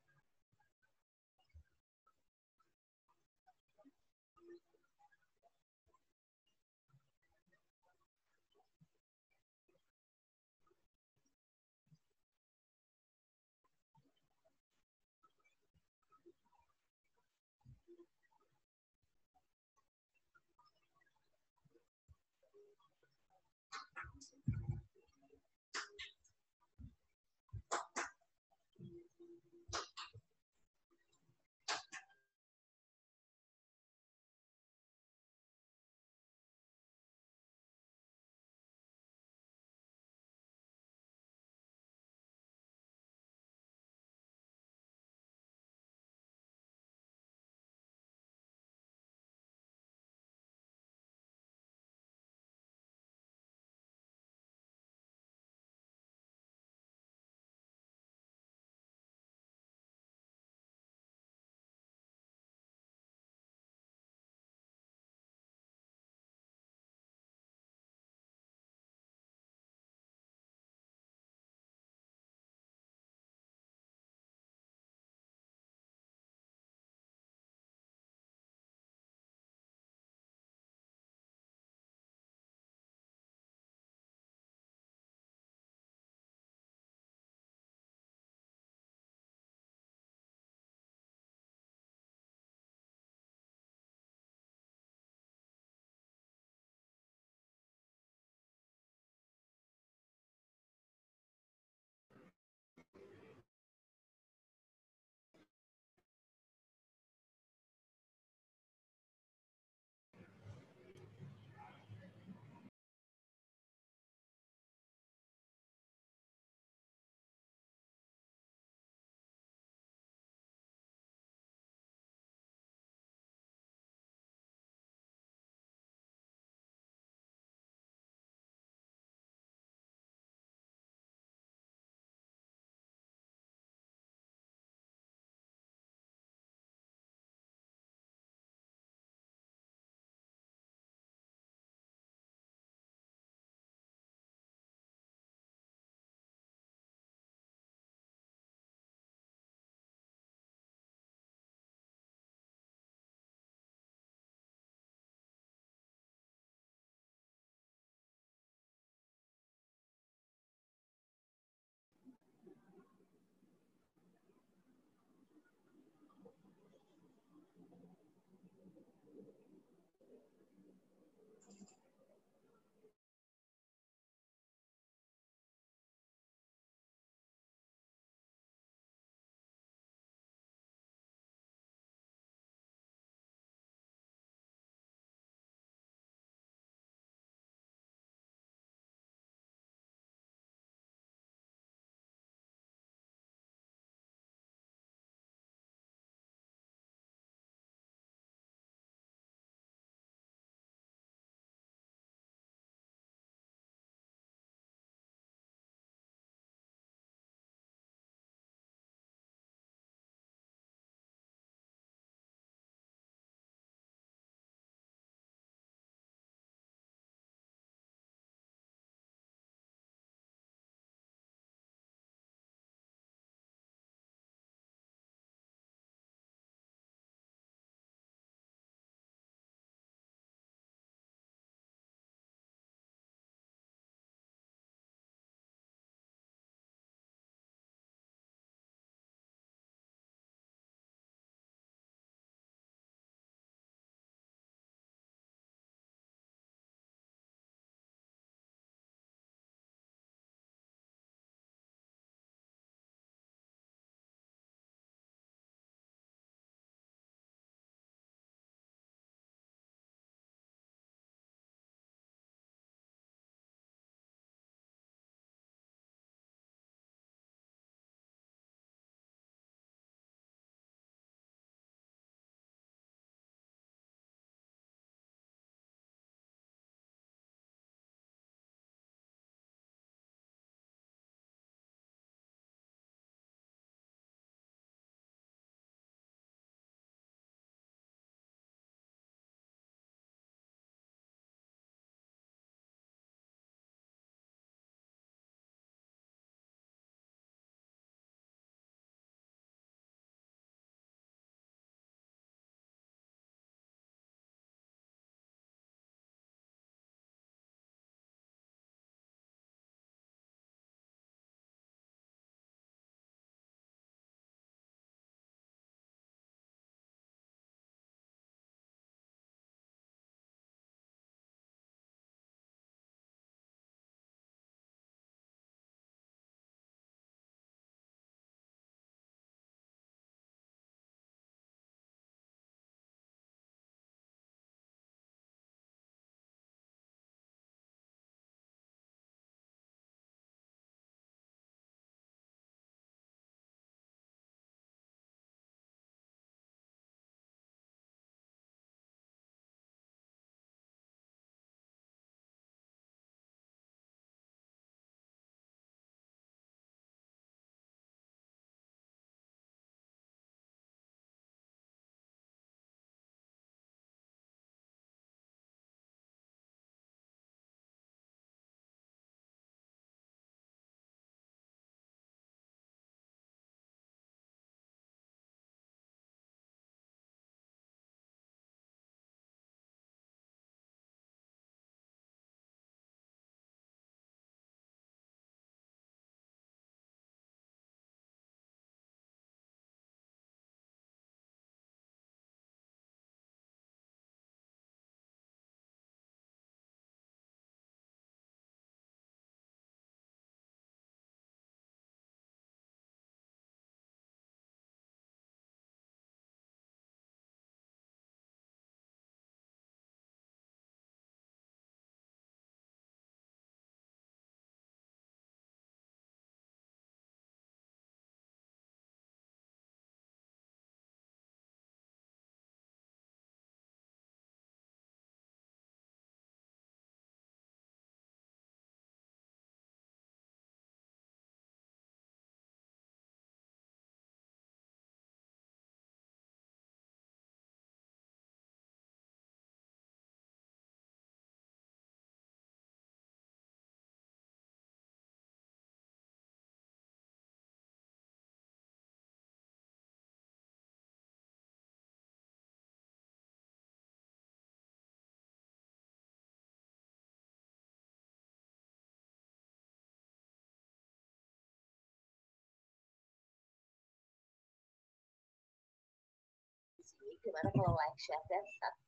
Gimana kalau like, share, dan subscribe?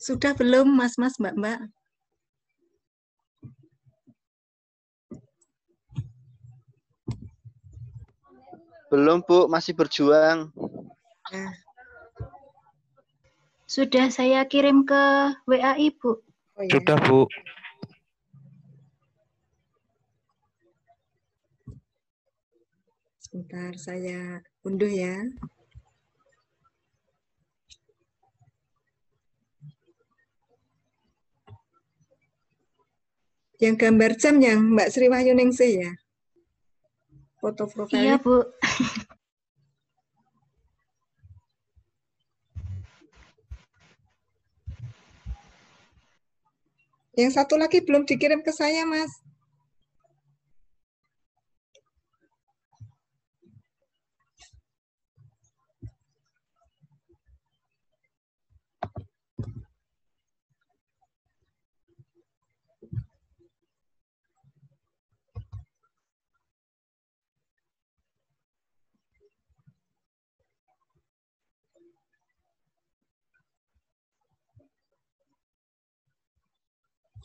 Sudah belum, Mas-mas, Mbak-mbak? Belum, Bu. Masih berjuang. Nah, Sudah saya kirim ke WA Ibu. oh ya. Sudah, Bu. Sebentar, saya unduh ya. Yang gambar jam yang Mbak Sri Wahyuningsih ya? Foto Iya, profilnya. Bu. Yang satu lagi belum dikirim ke saya, Mas.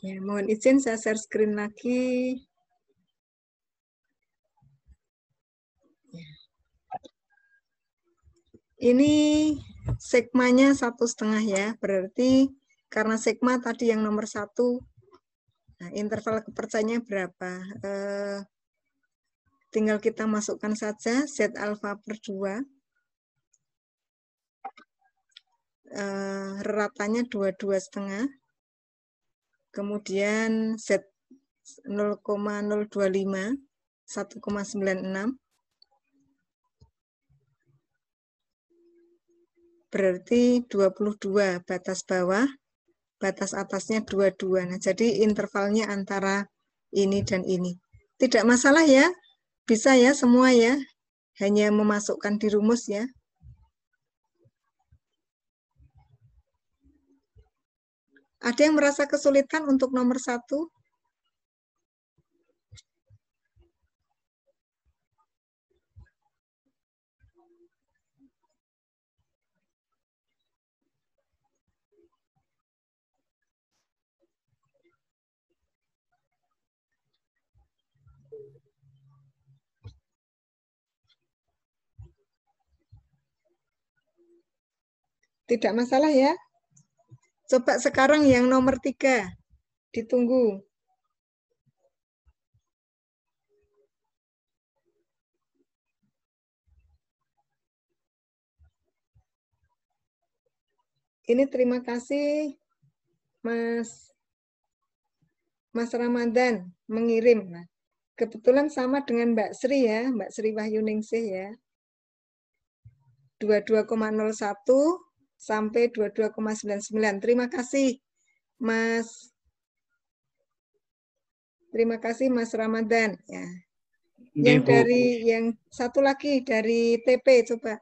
Ya, mohon izin saya share screen lagi. Ini sigmanya 1,5 ya, berarti karena sigma tadi yang nomor 1, nah, interval kepercayaannya berapa? Tinggal kita masukkan saja Z alfa per 2. Ratanya 22,5. Kemudian Z 0,025, 1,96. Berarti 22 batas bawah, batas atasnya 22. Nah, jadi intervalnya antara ini dan ini. Tidak masalah ya, Bisa ya semua ya, hanya memasukkan di rumus ya. Ada yang merasa kesulitan untuk nomor 1? Tidak masalah ya. Coba sekarang yang nomor 3. Ditunggu. Ini terima kasih Mas Ramadan mengirim. Nah, kebetulan sama dengan Mbak Sri ya, Mbak Sri Wahyuningsih ya. 22,01 sampai 22,99. Terima kasih Mas. Terima kasih Mas Ramadan ya. Yang dari yang satu lagi dari TP coba.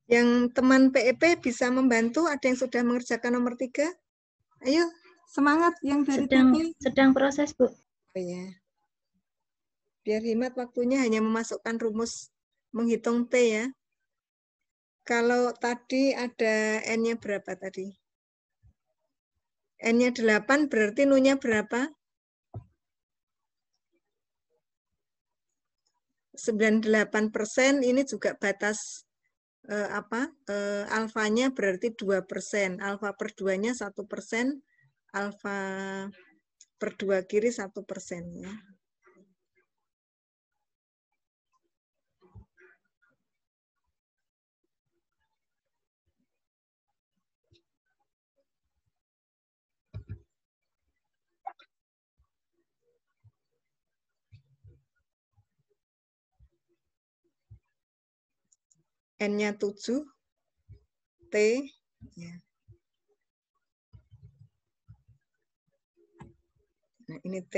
Yang teman PEP bisa membantu, ada yang sudah mengerjakan nomor 3? Ayo, semangat yang dari TP. Sedang proses, Bu. Oh ya. Biar hemat waktunya hanya memasukkan rumus menghitung T ya. Kalau tadi ada N-nya berapa tadi? N-nya 8 berarti Nu-nya berapa? 98% ini juga batas alfanya berarti 2%. Alfa per 2-nya 1%, alfa per 2 kiri 1% ya. N-nya 7, T, ya. Nah, ini T.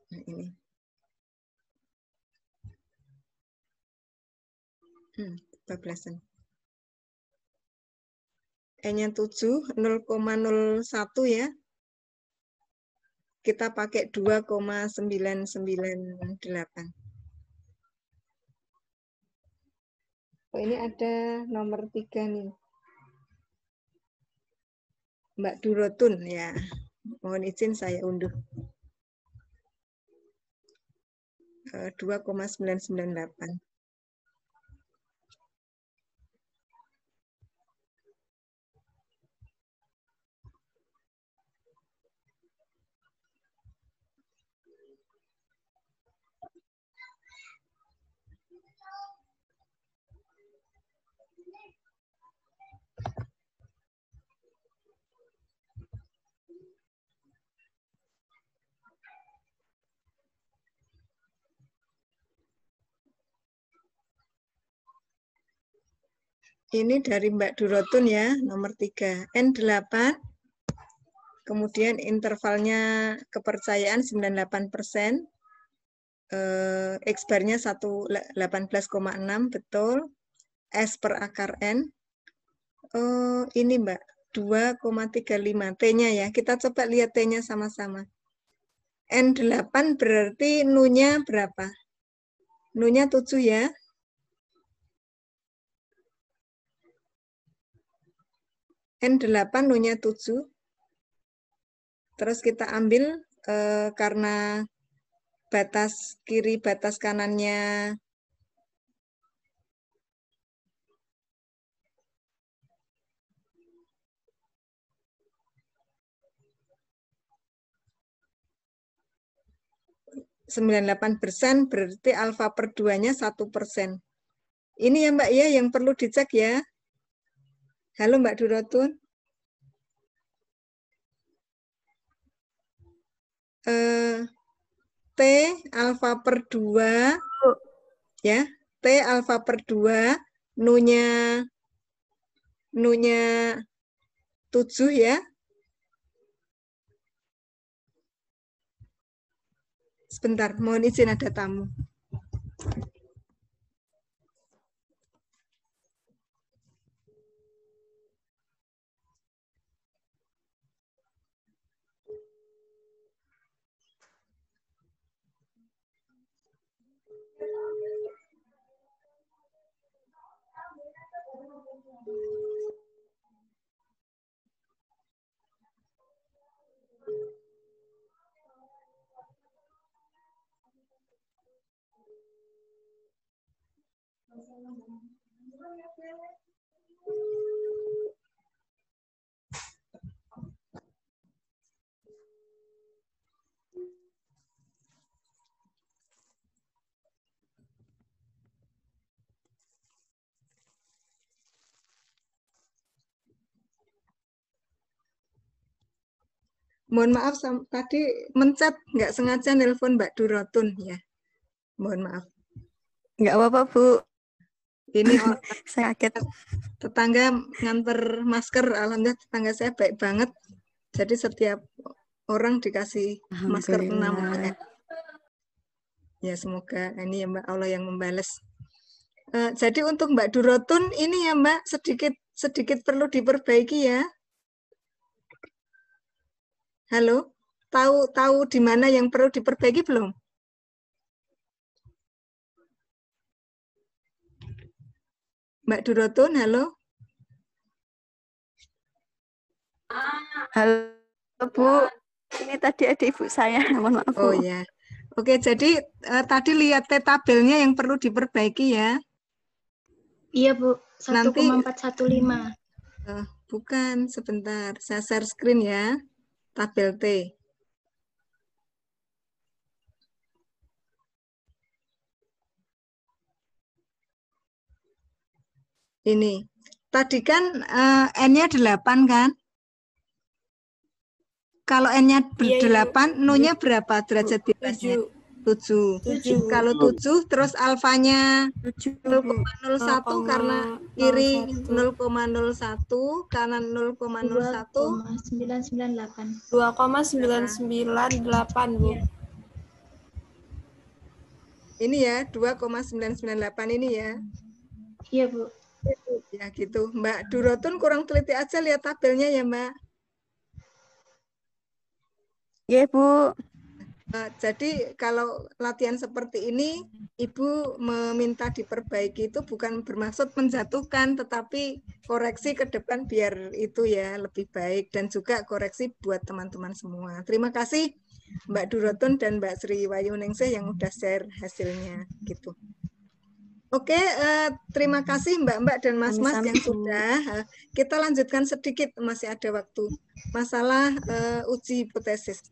Nah, ini. Kebablasan. N-nya 7, 0,01 ya. Kita pakai 2,998. Oh, ini ada nomor 3 nih. Mbak Durotun ya. Mohon izin saya unduh. 2,998. Ini dari Mbak Durotun ya, nomor 3. N8, kemudian intervalnya kepercayaan 98%, X-barnya 18,6, betul. S per akar N. Oh, ini Mbak, 2,35 T-nya ya. Kita coba lihat T-nya sama-sama. N8 berarti Nu-nya berapa? Nu-nya 7 ya. N8 Nu-nya 7. Terus kita ambil karena batas kiri, batas kanannya %, berarti alfa per 2-nya 1%. Ini ya Mbak ya yang perlu dicek ya. Halo Mbak Durotun. T alfa per 2 ya. T alfa per 2 Nu-nya 7 ya. Sebentar, mohon izin ada tamu. Mohon maaf, tadi mencet nggak sengaja nelpon Mbak Durotun ya. Mohon maaf. Nggak apa-apa, Bu. Ini Saya kaget. tetangga nganter masker, alhamdulillah tetangga saya baik banget. Jadi setiap orang dikasih masker 6 ya. Ya semoga ini ya Mbak Allah yang membales. Jadi untuk Mbak Durotun ini ya Mbak sedikit perlu diperbaiki ya. Halo, tahu di mana yang perlu diperbaiki belum? Mbak Durotun, halo. Halo, Bu. Ini tadi ada ibu saya. Mohon maaf, Bu. Oh ya. Oke, jadi tadi lihat tabelnya yang perlu diperbaiki ya. Iya, Bu. Nanti 1,415. bukan, sebentar. Saya share screen ya. Tabel T. Ini. Tadi kan N-nya 8 kan? Kalau N-nya 8, Nu-nya berapa derajat bebasnya? 7. Kalau 7, terus alfanya 0,01 karena kiri 0,01, kanan 0,01. 2,998. 2,998, Bu. Ini ya, 2,998 ini ya. Iya, Bu. Ya gitu. Mbak Durotun kurang teliti aja lihat tabelnya ya, Mbak. Iya, Bu. Jadi kalau latihan seperti ini, Ibu meminta diperbaiki itu bukan bermaksud menjatuhkan, tetapi koreksi ke depan biar itu ya lebih baik dan juga koreksi buat teman-teman semua. Terima kasih Mbak Durotun dan Mbak Sri Wayuningsih yang udah share hasilnya gitu. Oke, terima kasih Mbak-mbak dan Mas-mas yang sudah. Kita lanjutkan sedikit, masih ada waktu. Masalah uji hipotesis.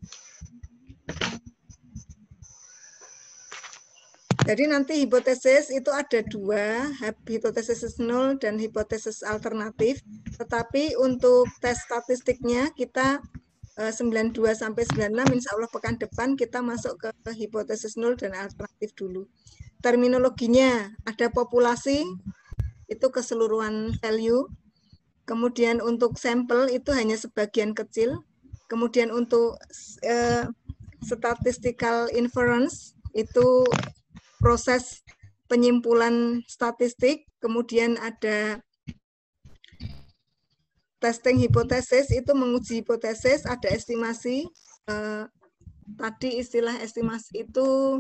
Jadi nanti hipotesis itu ada 2, hipotesis 0 dan hipotesis alternatif. Tetapi untuk tes statistiknya kita 92 sampai 96, insya Allah pekan depan kita masuk ke hipotesis 0 dan alternatif dulu. Terminologinya ada populasi, itu keseluruhan value. Kemudian untuk sampel itu hanya sebagian kecil. Kemudian untuk statistical inference itu proses penyimpulan statistik, kemudian ada testing hipotesis, itu menguji hipotesis, ada estimasi. Tadi istilah estimasi itu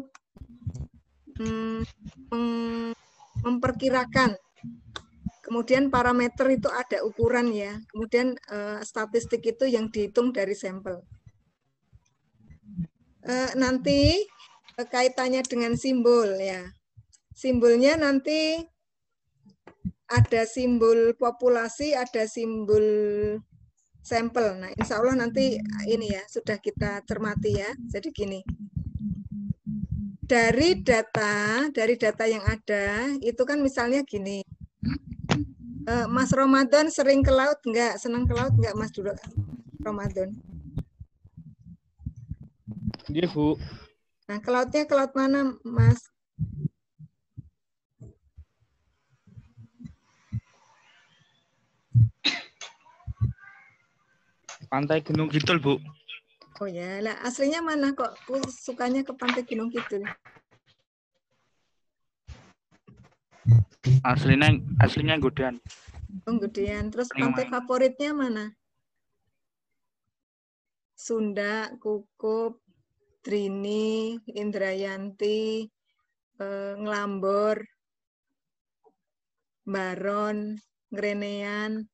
memperkirakan. Kemudian parameter itu ada ukuran ya. Kemudian statistik itu yang dihitung dari sampel. Nanti kaitannya dengan simbol ya. Simbolnya nanti ada simbol populasi, ada simbol sampel. Nah, insya Allah nanti ini ya sudah kita cermati ya. Jadi gini. Dari data yang ada itu kan misalnya gini. Mas Ramadan sering ke laut enggak? Senang ke laut enggak Mas dulu Ramadan? Iya, Bu. Nah, ke lautnya ke laut mana, Mas? Pantai Gunung Kidul, Bu. Oh ya, lah aslinya mana kok? Aku sukanya ke Pantai Gunung Kidul. Aslinya Godean. Oh, Gedean. Terus pantai favoritnya mana? Sunda, Kukup, Drini, Indrayanti, Ngelambor, Baron, Ngrenean,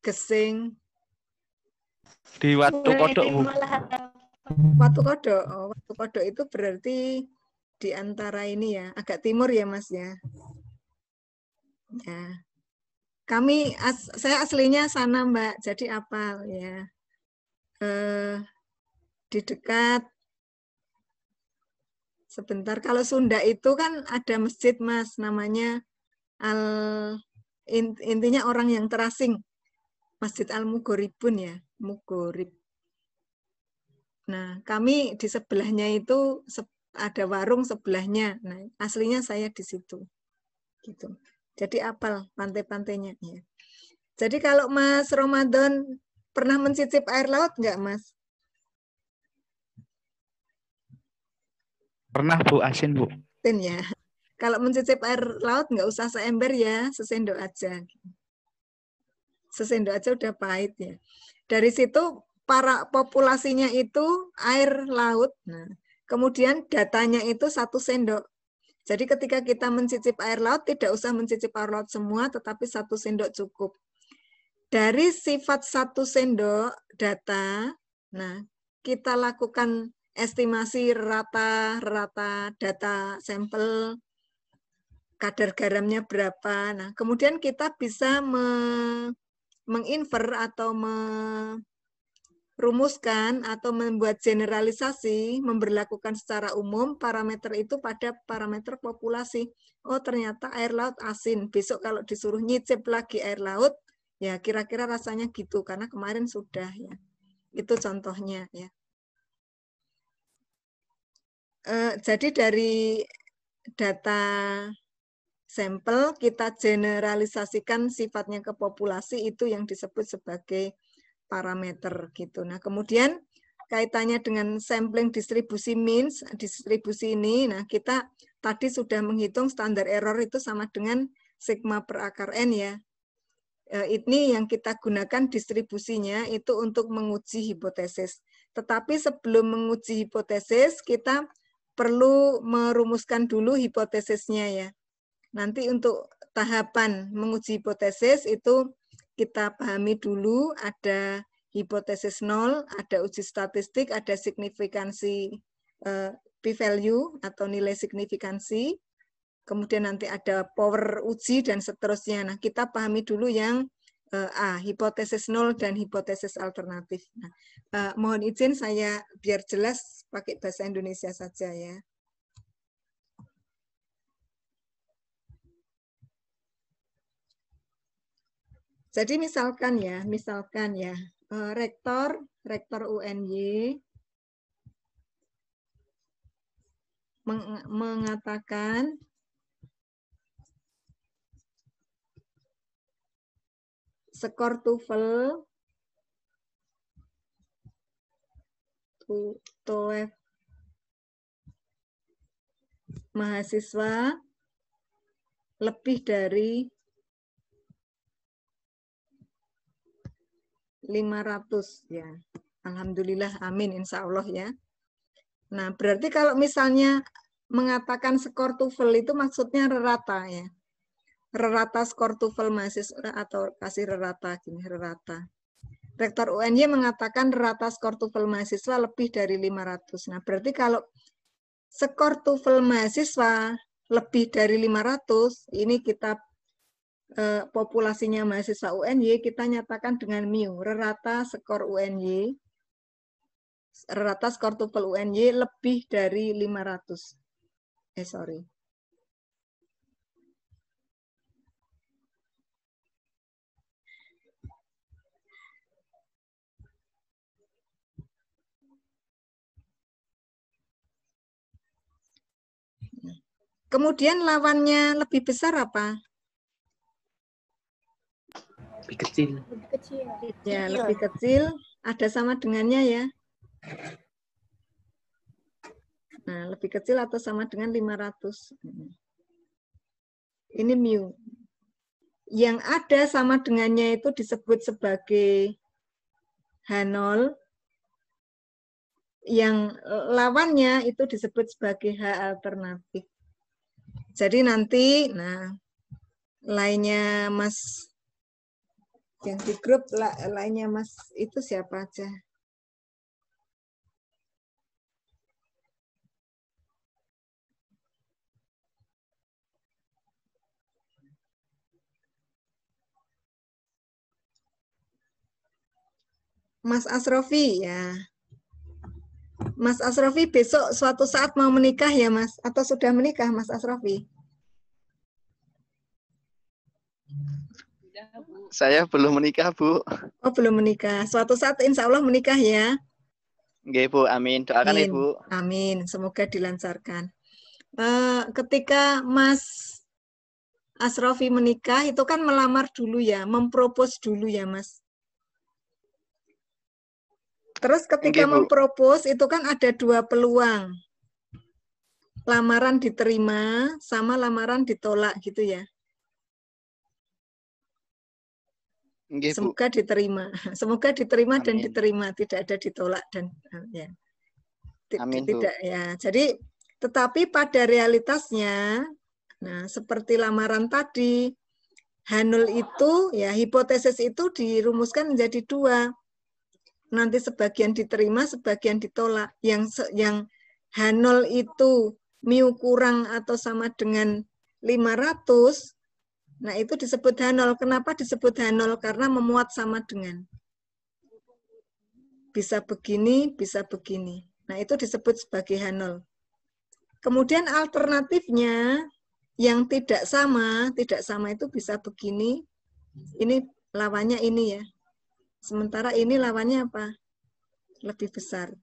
Gesing. Di Watu Kodok, Bu. Watu Kodok. Oh, Watu Kodok itu berarti di antara ini ya, agak timur ya Mas ya. Ya. Saya aslinya sana Mbak, jadi apal ya. Di dekat sebentar. Kalau Sunda itu kan ada masjid Mas, namanya intinya orang yang terasing. Masjid Al-Mugoribun ya, Mugorib. Nah, kami di sebelahnya itu ada warung sebelahnya. Nah, aslinya saya di situ. Gitu. Jadi apal pantai-pantainya ya. Jadi kalau Mas Ramadan pernah mencicip air laut enggak, Mas? Pernah, Bu, asin, Bu. Asin ya. Kalau mencicip air laut enggak usah seember ya, sesendok aja. Sesendok aja udah pahit ya. Dari situ para populasinya itu air laut. Nah, kemudian datanya itu 1 sendok. Jadi ketika kita mencicip air laut, tidak usah mencicip air laut semua, tetapi 1 sendok cukup. Dari sifat 1 sendok data, nah kita lakukan estimasi rata data sampel, kadar garamnya berapa. Nah, kemudian kita bisa menginfer atau merumuskan atau membuat generalisasi, memberlakukan secara umum parameter itu pada parameter populasi. Oh, ternyata air laut asin. Besok kalau disuruh nyicip lagi air laut, ya kira-kira rasanya gitu karena kemarin sudah ya. Itu contohnya ya. Jadi dari data sampel kita generalisasikan sifatnya ke populasi, itu yang disebut sebagai parameter gitu. Nah, kemudian kaitannya dengan sampling distribusi means, distribusi ini, nah kita tadi sudah menghitung standar error itu sama dengan sigma per akar N ya. Ini yang kita gunakan distribusinya itu untuk menguji hipotesis. Tetapi sebelum menguji hipotesis, kita perlu merumuskan dulu hipotesisnya ya. Nanti untuk tahapan menguji hipotesis itu kita pahami dulu ada hipotesis 0, ada uji statistik, ada signifikansi p-value atau nilai signifikansi, kemudian nanti ada power uji dan seterusnya. Nah, kita pahami dulu yang hipotesis 0 dan hipotesis alternatif. Nah, mohon izin saya biar jelas pakai bahasa Indonesia saja ya. Jadi misalkan ya, rektor UNY mengatakan skor TOEFL mahasiswa lebih dari 500 ya. Alhamdulillah, amin, insya Allah ya. Nah, berarti kalau misalnya mengatakan skor TOEFL itu maksudnya rerata ya. Rerata skor TOEFL mahasiswa atau kasih rerata gini, rerata. Rektor UNY mengatakan rata skor TOEFL mahasiswa lebih dari 500. Nah, berarti kalau skor TOEFL mahasiswa lebih dari 500, ini kita populasinya mahasiswa UNY, kita nyatakan dengan mu, rata skor UNY, rata skor TOEFL UNY lebih dari 500. Sorry. Kemudian lawannya lebih besar apa? Lebih kecil. Ya, lebih kecil. Ada sama dengannya ya. Nah, lebih kecil atau sama dengan 500. Ini mu. Yang ada sama dengannya itu disebut sebagai H0. Yang lawannya itu disebut sebagai H alternatif. Jadi nanti, nah, lainnya Mas, yang di grup lainnya Mas itu siapa aja? Mas Asrofi ya. Mas Asrofi besok suatu saat mau menikah ya Mas? Atau sudah menikah Mas Asrofi? Saya belum menikah, Bu. Oh, belum menikah. Suatu saat insya Allah menikah ya. Nggih, Bu. Amin. Doakan Amin. Ibu. Amin. Semoga dilancarkan. Ketika Mas Asrofi menikah, itu kan melamar dulu ya, mempropos dulu ya Mas. Terus ketika mempropos itu kan ada dua peluang. Lamaran diterima sama lamaran ditolak gitu ya. Nggih, Bu. Semoga diterima. Semoga diterima Amin. dan diterima, tidak ada ditolak dan ya. Amin, Tidak Bu. ya. Jadi tetapi pada realitasnya, nah seperti lamaran tadi, H0 itu ya hipotesis itu dirumuskan menjadi dua. Nanti sebagian diterima, sebagian ditolak. Yang H0 itu mu kurang atau sama dengan 500, nah itu disebut H0. Kenapa disebut H0? Karena memuat sama dengan. Bisa begini, bisa begini. Nah itu disebut sebagai H0. Kemudian alternatifnya yang tidak sama itu bisa begini. Ini lawannya ini ya. Sementara ini lawannya apa? Lebih besar.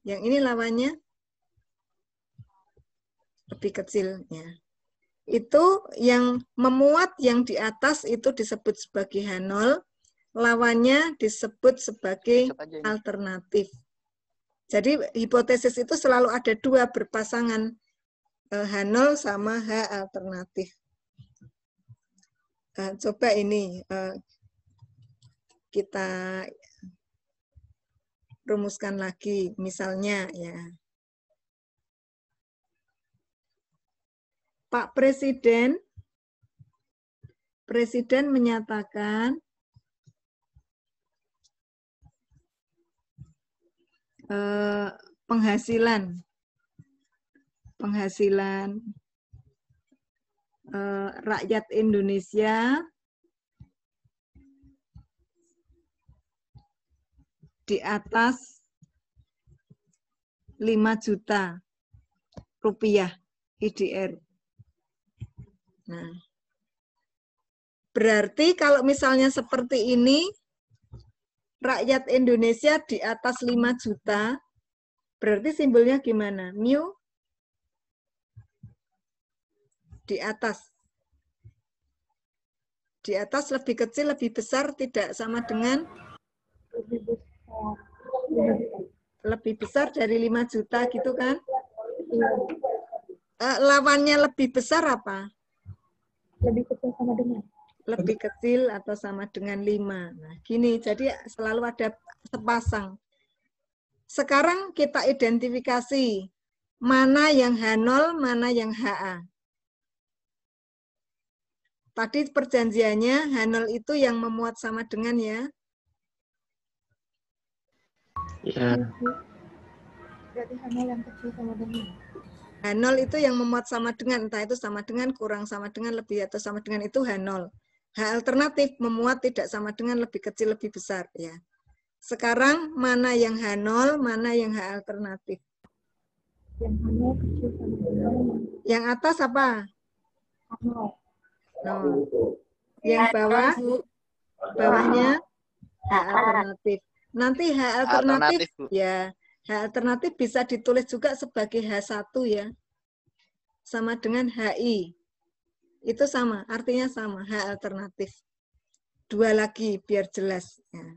Yang ini lawannya lebih kecil. Ya. Itu yang memuat yang di atas itu disebut sebagai H0, lawannya disebut sebagai alternatif. Jadi hipotesis itu selalu ada dua berpasangan, H0 sama H alternatif. Coba ini kita rumuskan lagi, misalnya ya. Pak Presiden menyatakan penghasilan rakyat Indonesia di atas 5 juta rupiah IDR. Nah, berarti kalau misalnya seperti ini, rakyat Indonesia di atas 5 juta, berarti simbolnya gimana? Mu di atas. Di atas lebih kecil, lebih besar, tidak sama dengan lebih besar dari 5 juta gitu kan? Lawannya lebih besar apa? Lebih kecil sama dengan. Lebih kecil atau sama dengan 5. Nah, gini, jadi selalu ada sepasang. Sekarang kita identifikasi mana yang H0, mana yang HA. Tadi perjanjiannya H0 itu yang memuat sama dengan ya. Ya. Berarti H0 yang kecil sama dengan. H0 itu yang memuat sama dengan, entah itu sama dengan, kurang sama dengan, lebih atau sama dengan, itu H0. H alternatif memuat tidak sama dengan, lebih kecil, lebih besar. Ya. Sekarang mana yang H0, mana yang H alternatif? Yang H0 kecil sama dengan. Yang atas apa? H0. 0. Yang bawah? Bawahnya H alternatif. Nanti H alternatif, Bu. ya, H alternatif bisa ditulis juga sebagai H1 ya. Sama dengan HI. Itu sama, artinya sama, H alternatif. 2 lagi biar jelas. Ya.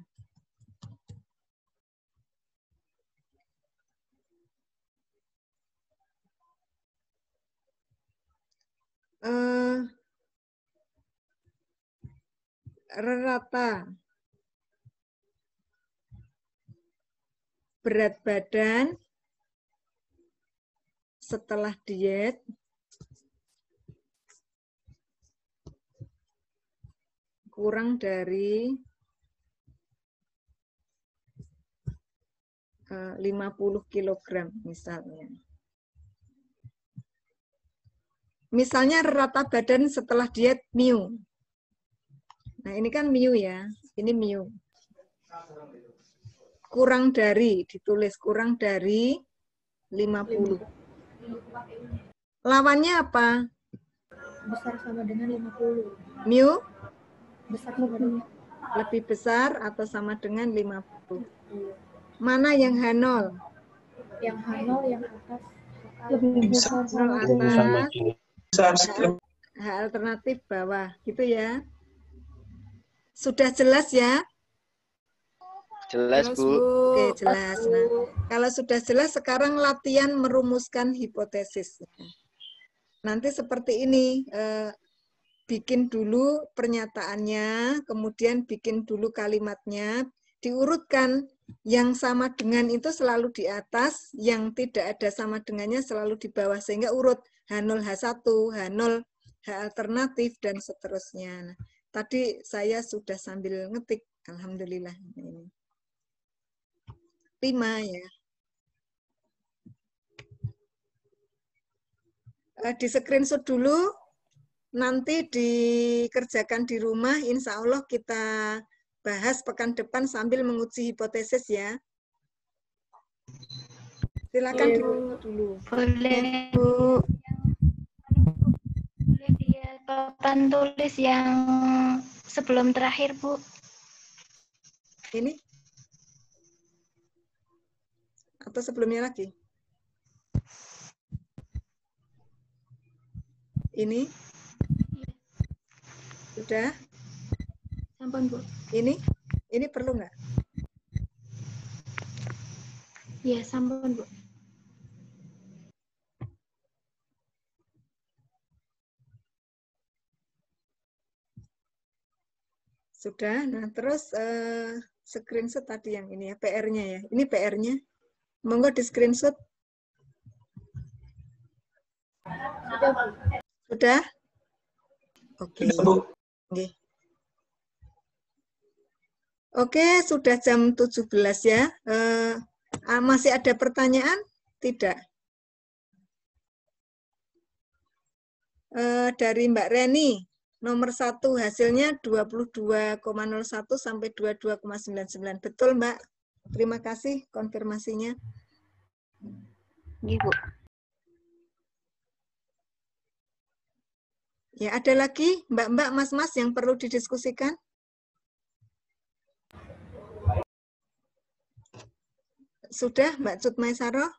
Rata berat badan setelah diet kurang dari 50 kg misalnya. Misalnya rata badan setelah diet mu. Nah, ini kan mu ya. Ini mu. Kurang dari, ditulis kurang dari 50. Lawannya apa? Besar sama dengan 50. Mu? Besar sama dengan. Lebih besar atau sama dengan 50. Mana yang H0? Yang H0 yang atas. Lebih besar sama dengan. H alternatif bawah. Gitu ya. Sudah jelas ya? Jelas, Bu. Oke, jelas. Nah, kalau sudah jelas, sekarang latihan merumuskan hipotesis. Nanti seperti ini, bikin dulu pernyataannya, kemudian bikin dulu kalimatnya, diurutkan. Yang sama dengan itu selalu di atas, yang tidak ada sama dengannya selalu di bawah, sehingga urut H0, H1, H0, H alternatif, dan seterusnya. Nah, tadi saya sudah sambil ngetik, alhamdulillah. Ini 5 ya. Di screenshot dulu, nanti dikerjakan di rumah, insya Allah kita bahas pekan depan sambil menguji hipotesis ya. Silakan dulu. Boleh, Bu. Boleh dia papan tulis yang sebelum terakhir, Bu. Ini? Atau sebelumnya lagi? Ini? Sudah? Sampun, Bu. Ini perlu nggak? Iya, sampun, Bu. Sudah. Nah, terus screenshot tadi yang ini ya, PR-nya ya. Ini PR-nya. Monggo di screenshot. Sudah? Oke. Oke. Oke, sudah jam 17 ya. Masih ada pertanyaan? Tidak. Dari Mbak Reni, nomor 1 hasilnya 22,01 sampai 22,99. Betul, Mbak? Terima kasih konfirmasinya. Ibu. Ya, ada lagi Mbak-mbak, Mas-mas yang perlu didiskusikan? Sudah, Mbak Cutmaisaro?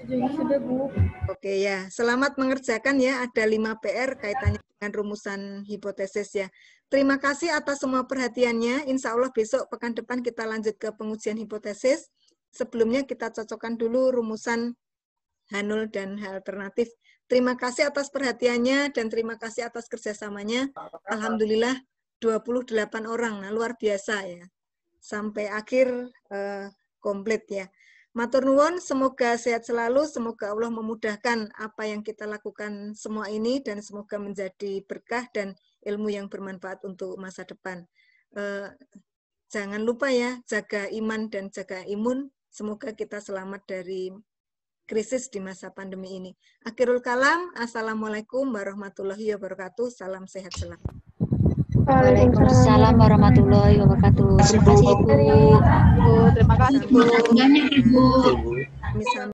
Sudah, Bu. Oke ya, selamat mengerjakan ya. Ada 5 PR kaitannya dengan rumusan hipotesis ya. Terima kasih atas semua perhatiannya. Insya Allah besok pekan depan kita lanjut ke pengujian hipotesis. Sebelumnya kita cocokkan dulu rumusan H0 dan H alternatif. Terima kasih atas perhatiannya dan terima kasih atas kerjasamanya. Alhamdulillah 28 orang, nah luar biasa ya. Sampai akhir komplit ya. Matur nuwun, semoga sehat selalu, semoga Allah memudahkan apa yang kita lakukan semua ini dan semoga menjadi berkah dan ilmu yang bermanfaat untuk masa depan. Jangan lupa ya, jaga iman dan jaga imun. Semoga kita selamat dari krisis di masa pandemi ini. Akhirul kalam, Assalamualaikum warahmatullahi wabarakatuh. Salam sehat selalu. Waalaikumsalam warahmatullahi wabarakatuh. Terima kasih, Bu. Terima kasih, Bu. Banyak, Ibu. Misal